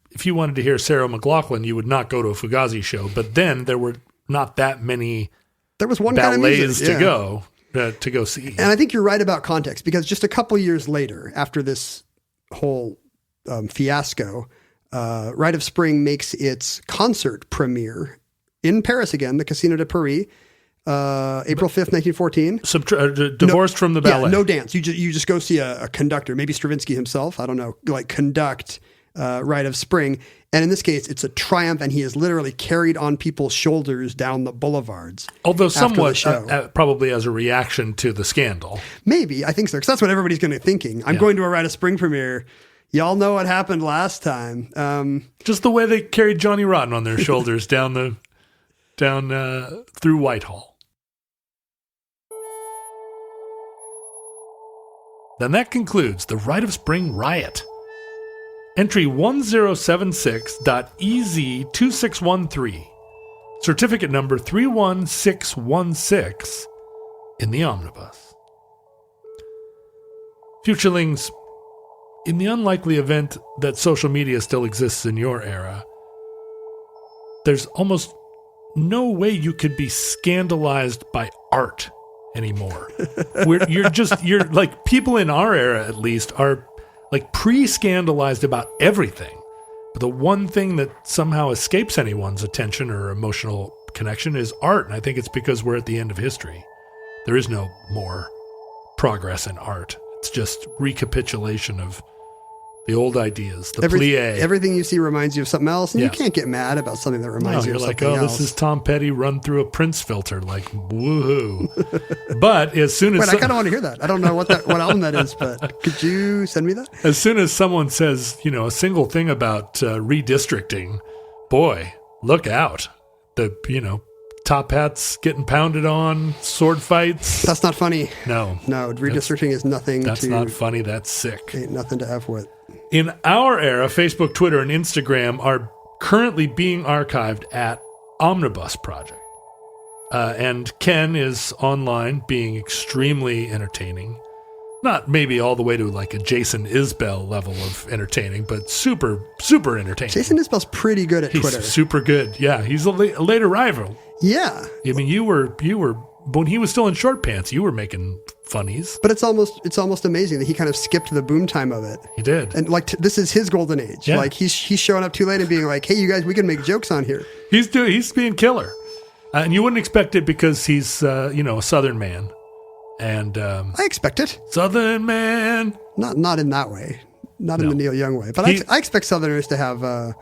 hear Sarah McLachlan, you would not go to a Fugazi show. But then there were not that many. There was one ballets kind of music, to go see. And I think you're right about context, because just a couple years later, after this whole fiasco, Rite of Spring makes its concert premiere in Paris again, the Casino de Paris, April 5th, 1914. Divorced from the ballet. Yeah, no dance. You just go see a conductor, maybe Stravinsky himself, I don't know, like conduct Rite of Spring. And in this case, it's a triumph, and he is literally carried on people's shoulders down the boulevards. Although somewhat probably as a reaction to the scandal. Maybe, I think so, because that's what everybody's going to be thinking. I'm going to a Rite of Spring premiere. Y'all know what happened last time. Just the way they carried Johnny Rotten on their shoulders down through Whitehall. Then that concludes the Rite of Spring riot. Entry 1076.EZ2613. Certificate number 31616 in the omnibus. Futurelings, in the unlikely event that social media still exists in your era, there's almost no way you could be scandalized by art anymore. You're like, people in our era at least are like pre-scandalized about everything. But the one thing that somehow escapes anyone's attention or emotional connection is art. And I think it's because we're at the end of history. There is no more progress in art. It's just recapitulation of the old ideas, the plie. Everything you see reminds you of something else, and you can't get mad about something that reminds you of something else. This is Tom Petty run through a Prince filter, like, woohoo. But as soon as... Wait, I kind of want to hear that. I don't know what album that is, but could you send me that? As soon as someone says, a single thing about redistricting, boy, look out. Top hats getting pounded on, sword fights. That's not funny. No, redistricting is nothing. That's not funny. That's sick. Ain't nothing to F with. In our era, Facebook, Twitter, and Instagram are currently being archived at Omnibus Project. And Ken is online being extremely entertaining. Not maybe all the way to like a Jason Isbell level of entertaining, but super, super entertaining. Jason Isbell's pretty good at Twitter. He's super good. Yeah, he's a late arrival. Yeah. I mean, you were when he was still in short pants, you were making funnies. But it's almost amazing that he kind of skipped the boom time of it. He did. And like this is his golden age. Yeah. Like he's showing up too late and being like, "Hey, you guys, we can make jokes on here." He's being killer. And you wouldn't expect it because he's a Southern man. And I expect it. Southern man. Not in that way. Not in the Neil Young way. But I expect Southerners to have a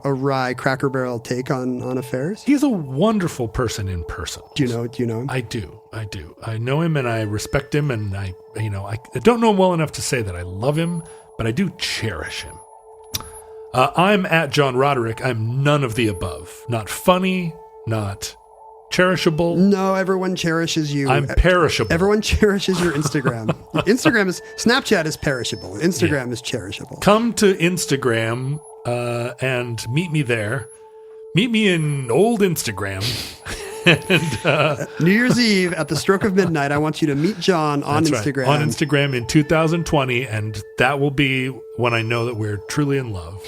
wry Cracker Barrel take on affairs. He's a wonderful person in person. Do you know him? I do. I know him and I respect him, and I don't know him well enough to say that I love him, but I do cherish him. I'm at John Roderick. I'm none of the above. Not funny, not cherishable. No, everyone cherishes you. I'm perishable. Everyone cherishes your Instagram. Snapchat is perishable. Instagram is cherishable. Come to Instagram and meet me there. Meet me in old Instagram. And, New Year's Eve at the stroke of midnight, I want you to meet John on Instagram. Right, on Instagram in 2020, and that will be when I know that we're truly in love.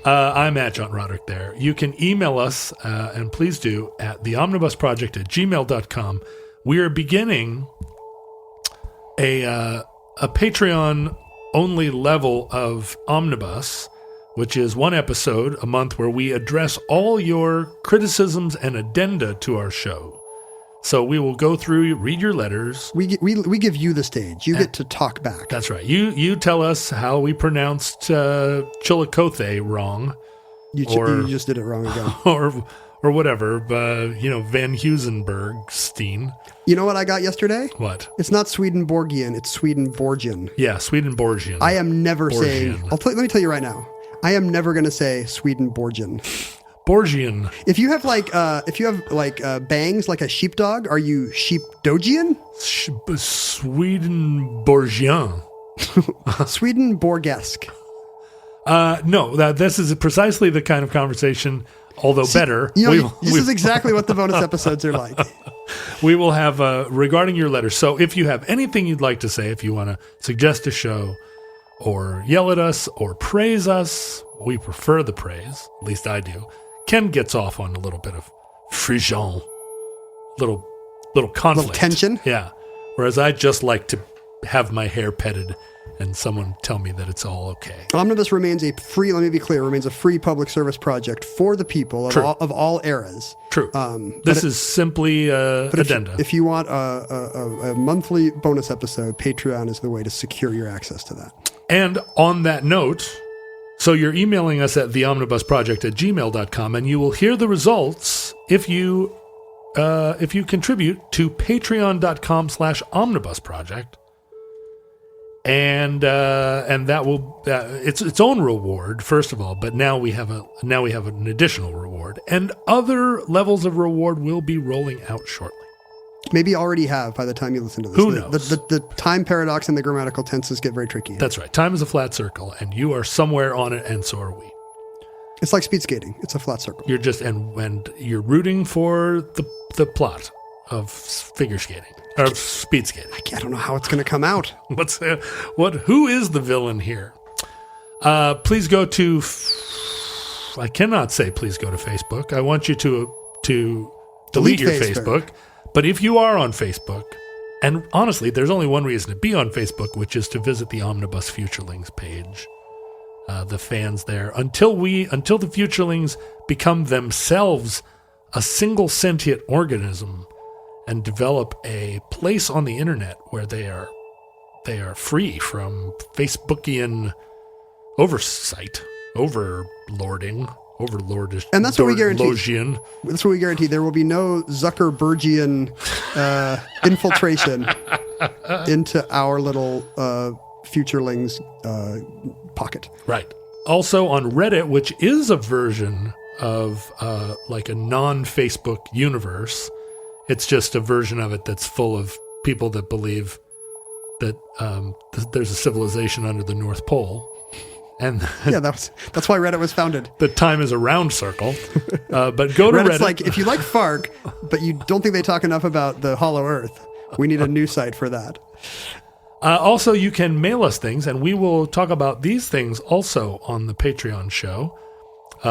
I'm at John Roderick there. You can email us, and please do, at theomnibusproject@gmail.com. We are beginning a Patreon-only level of Omnibus, which is one episode a month where we address all your criticisms and addenda to our show. So we will go through, read your letters. We give you the stage. You get to talk back. That's right. You tell us how we pronounced Chillicothe wrong. You just did it wrong again. Or whatever. Van Heusenbergstein. You know what I got yesterday? What? It's not Swedenborgian. It's Swedenborgian. Yeah, Swedenborgian. I am never saying... let me tell you right now. I am never going to say Swedenborgian. Borgian. If you have bangs like a sheepdog, are you sheepdogian? Swedenborgian. Swedenborgesque. No, this is precisely the kind of conversation, although better. This is exactly what the bonus episodes are like. We will have regarding your letters. So if you have anything you'd like to say, if you want to suggest a show or yell at us or praise us, we prefer the praise. At least I do. Ken gets off on a little bit of frisson, little conflict. Little tension? Yeah. Whereas I just like to have my hair petted and someone tell me that it's all okay. Omnibus remains a free public service project for the people of all eras. True. This is simply addenda. If you want a monthly bonus episode, Patreon is the way to secure your access to that. And on that note... So you're emailing us at theomnibusproject@gmail.com, and you will hear the results if you contribute to patreon.com/omnibusproject. And that will it's its own reward, first of all, but now we have an additional reward, and other levels of reward will be rolling out shortly. Maybe you already have by the time you listen to this. Who knows? The time paradox and the grammatical tenses get very tricky. That's right. Time is a flat circle, and you are somewhere on it, and so are we. It's like speed skating. It's a flat circle. You're just and you're rooting for the plot of figure skating or speed skating. I don't know how it's going to come out. Who is the villain here? Please go to. I cannot say please go to Facebook. I want you to delete your Facebook. But if you are on Facebook, and honestly, there's only one reason to be on Facebook, which is to visit the Omnibus Futurelings page. The fans there until the Futurelings become themselves a single sentient organism and develop a place on the internet where they are free from Facebookian oversight, overlordish, and that's what we guarantee. Logian. That's what we guarantee. There will be no Zuckerbergian infiltration into our little Futurelings pocket. Right. Also on Reddit, which is a version of like a non-Facebook universe. It's just a version of it that's full of people that believe that there's a civilization under the North Pole. And yeah, that's why Reddit was founded. The time is a round circle. But go to Reddit's Reddit. like, if you like FARC, but you don't think they talk enough about the Hollow Earth, we need a new site for that. Also, you can mail us things, and we will talk about these things also on the Patreon show.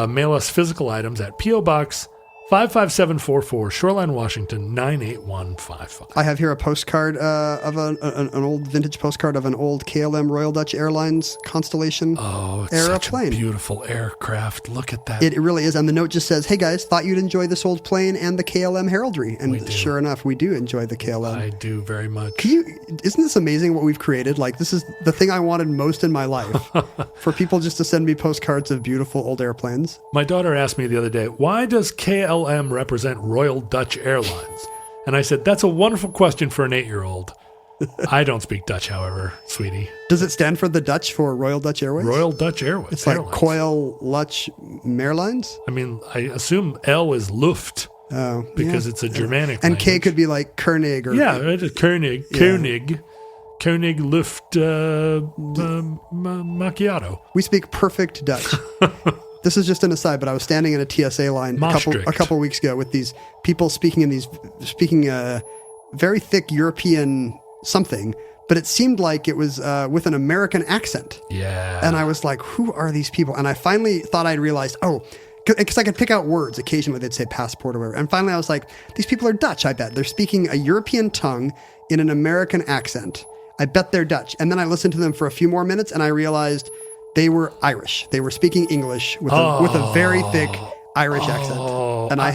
Mail us physical items at P.O. Box 55744, Shoreline, Washington, 98155. I have here a postcard of an old vintage postcard of an old KLM Royal Dutch Airlines Constellation era such plane. A beautiful aircraft. Look at that. It really is. And the note just says, hey guys, thought you'd enjoy this old plane and the KLM heraldry. And sure enough, we do enjoy the KLM. I do very much. Isn't this amazing what we've created? Like, this is the thing I wanted most in my life, for people just to send me postcards of beautiful old airplanes. My daughter asked me the other day, why does KLM represent Royal Dutch Airlines? And I said, that's a wonderful question for an 8-year-old. I don't speak Dutch, however, sweetie. Does it stand for the Dutch for Royal Dutch Airways? Royal Dutch Airways. It's like Coil Lutch Meerlines? I mean, I assume L is Luft. Because it's a Germanic and language. K could be like Koenig. Or, Koenig. Yeah. Koenig Luft Macchiato. We speak perfect Dutch. This is just an aside, but I was standing in a TSA line a couple weeks ago with these people speaking very thick European something, but it seemed like it was with an American accent. Yeah. And I was like, who are these people? And I finally thought I'd realized, because I could pick out words. Occasionally they'd say passport or whatever. And finally I was like, these people are Dutch, I bet. They're speaking a European tongue in an American accent. I bet they're Dutch. And then I listened to them for a few more minutes and I realized they were Irish. They were speaking English with a very thick Irish accent. And I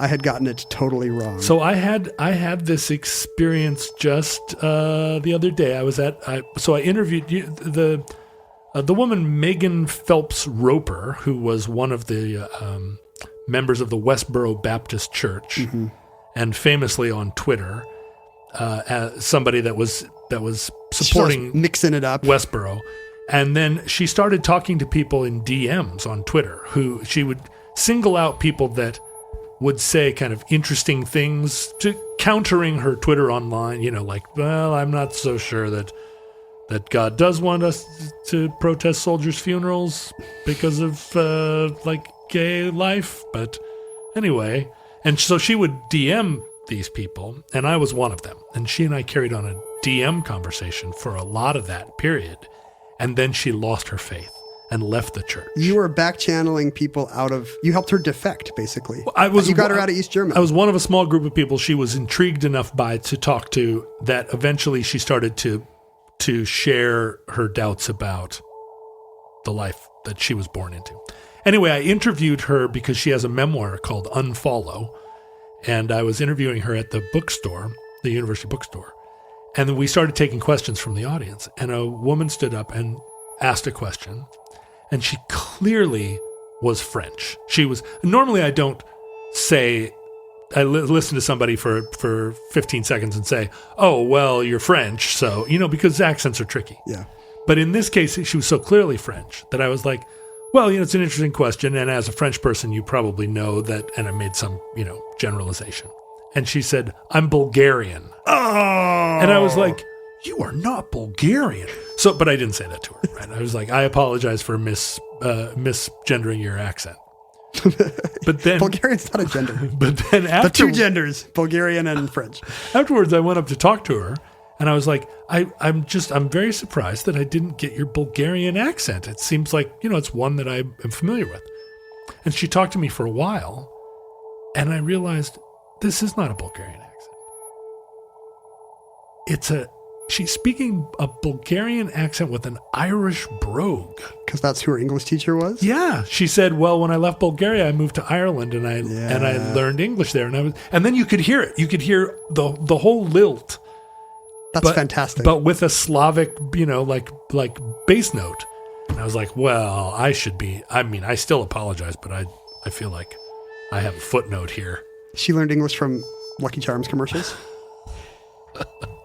had gotten it totally wrong. So I had this experience just the other day. I interviewed the woman Megan Phelps Roper, who was one of the members of the Westboro Baptist Church, and famously on Twitter, as somebody that was supporting mixing it up Westboro. And then she started talking to people in DMs on Twitter who she would single out people that would say kind of interesting things to countering her Twitter online, like, well, I'm not so sure that God does want us to protest soldiers' funerals because of like gay life. But anyway, and so she would DM these people, and I was one of them. And she and I carried on a DM conversation for a lot of that period. And then she lost her faith and left the church. You were back channeling people you helped her defect, basically. You got her out of East Germany. I was one of a small group of people she was intrigued enough by to talk to that eventually she started to share her doubts about the life that she was born into. Anyway, I interviewed her because she has a memoir called Unfollow. And I was interviewing her at the bookstore, the university bookstore. And then we started taking questions from the audience. And a woman stood up and asked a question. And she clearly was French. Normally I don't say, I listen to somebody for 15 seconds and say, oh, well, you're French. So, because accents are tricky. Yeah. But in this case, she was so clearly French that I was like, well, it's an interesting question. And as a French person, you probably know that. And I made some, generalization. And she said, "I'm Bulgarian." Oh. And I was like, "You are not Bulgarian." So, but I didn't say that to her, right? I was like, "I apologize for misgendering your accent." But then Bulgarian's not a gender. But then The two genders, Bulgarian and French. afterwards, I went up to talk to her, and I was like, I'm very surprised that I didn't get your Bulgarian accent. It seems like, it's one that I am familiar with. And she talked to me for a while, and I realized this is not a Bulgarian accent. She's speaking a Bulgarian accent with an Irish brogue. Because that's who her English teacher was? Yeah. She said, well, when I left Bulgaria, I moved to Ireland and I learned English there. And then you could hear it. You could hear the whole lilt. That's fantastic. But with a Slavic, like bass note. And I was like, well, I still apologize, but I feel like I have a footnote here. She learned English from Lucky Charms commercials?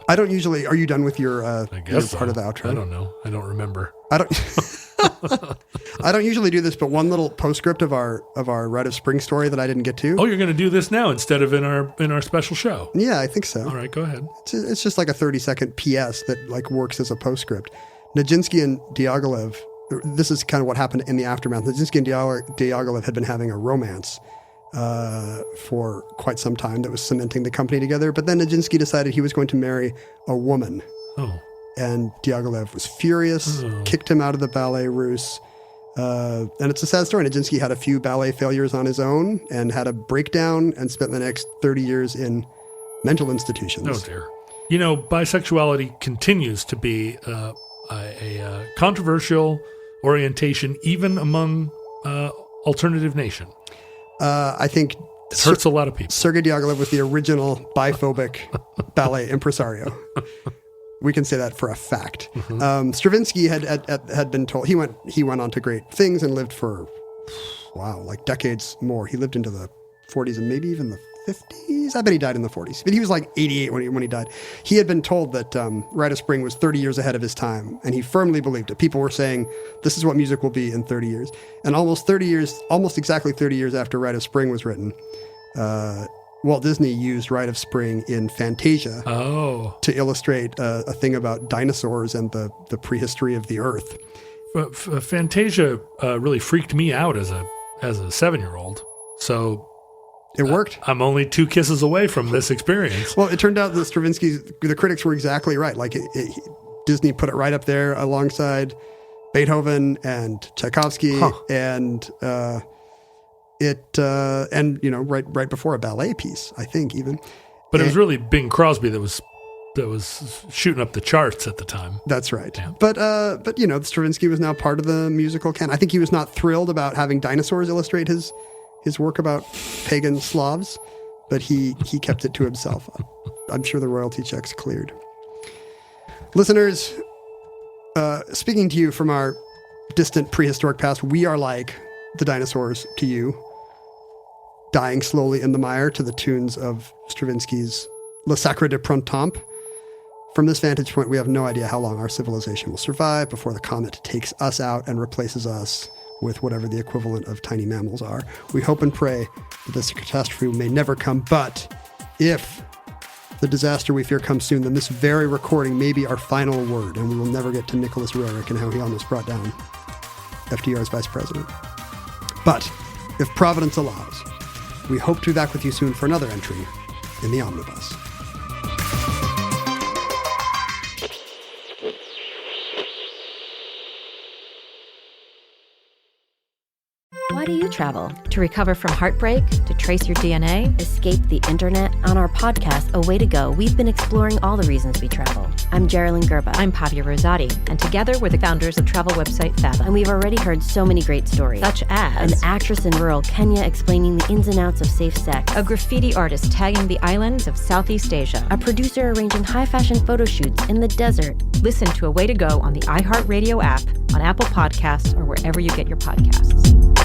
I don't usually. Are you done with your part of the outro? I don't know. I don't remember. I don't. I don't usually do this, but one little postscript of our Rite of Spring story that I didn't get to. Oh, you're going to do this now instead of in our special show. Yeah, I think so. All right, go ahead. It's just like a 30-second PS that works as a postscript. Nijinsky and Diaghilev. This is kind of what happened in the aftermath. Nijinsky and Diaghilev had been having a romance for quite some time that was cementing the company together. But then Nijinsky decided he was going to marry a woman. Oh. And Diaghilev was furious, kicked him out of the ballet Russe. And it's a sad story. Nijinsky had a few ballet failures on his own and had a breakdown and spent the next 30 years in mental institutions. Oh, dear. Bisexuality continues to be a controversial orientation, even among alternative nation. I think it hurts a lot of people. Sergei Diaghilev was the original biphobic ballet impresario. We can say that for a fact. Mm-hmm. Stravinsky had been told he went on to great things and lived for like decades more. He lived into the 40s and maybe even the 50s. I bet he died in the 40s, but he was like 88 when he died. He had been told that Rite of Spring was 30 years ahead of his time, and he firmly believed it. People were saying this is what music will be in 30 years, and almost exactly 30 years after Rite of Spring was written, Walt Disney used Rite of Spring in Fantasia to illustrate a thing about dinosaurs and the prehistory of the Earth. Fantasia really freaked me out as a 7-year-old. So it worked. I'm only 2 kisses away from this experience. Well, it turned out that the critics were exactly right. Disney put it right up there alongside Beethoven and Tchaikovsky and right before a ballet piece, I think even. But it was really Bing Crosby that was shooting up the charts at the time. That's right. Yeah. But Stravinsky was now part of the musical canon. I think he was not thrilled about having dinosaurs illustrate his work about pagan Slavs, but he kept it to himself. I'm sure the royalty checks cleared. Listeners, speaking to you from our distant prehistoric past, we are like the dinosaurs to you, dying slowly in the mire to the tunes of Stravinsky's Le Sacre de Printemps. From this vantage point, we have no idea how long our civilization will survive before the comet takes us out and replaces us with whatever the equivalent of tiny mammals are. We hope and pray that this catastrophe may never come, but if the disaster we fear comes soon, then this very recording may be our final word, and we will never get to Nicholas Roerich and how he almost brought down FDR's vice president. But if Providence allows, we hope to be back with you soon for another entry in the Omnibus. Why do you travel? To recover from heartbreak? To trace your DNA? Escape the internet? On our podcast, A Way to Go, we've been exploring all the reasons we travel. I'm Geraldine Gerba. I'm Pavia Rosati. And together we're the founders of travel website Fathom. And we've already heard so many great stories. Such as an actress in rural Kenya explaining the ins and outs of safe sex. A graffiti artist tagging the islands of Southeast Asia. A producer arranging high-fashion photo shoots in the desert. Listen to A Way to Go on the iHeartRadio app, on Apple Podcasts, or wherever you get your podcasts.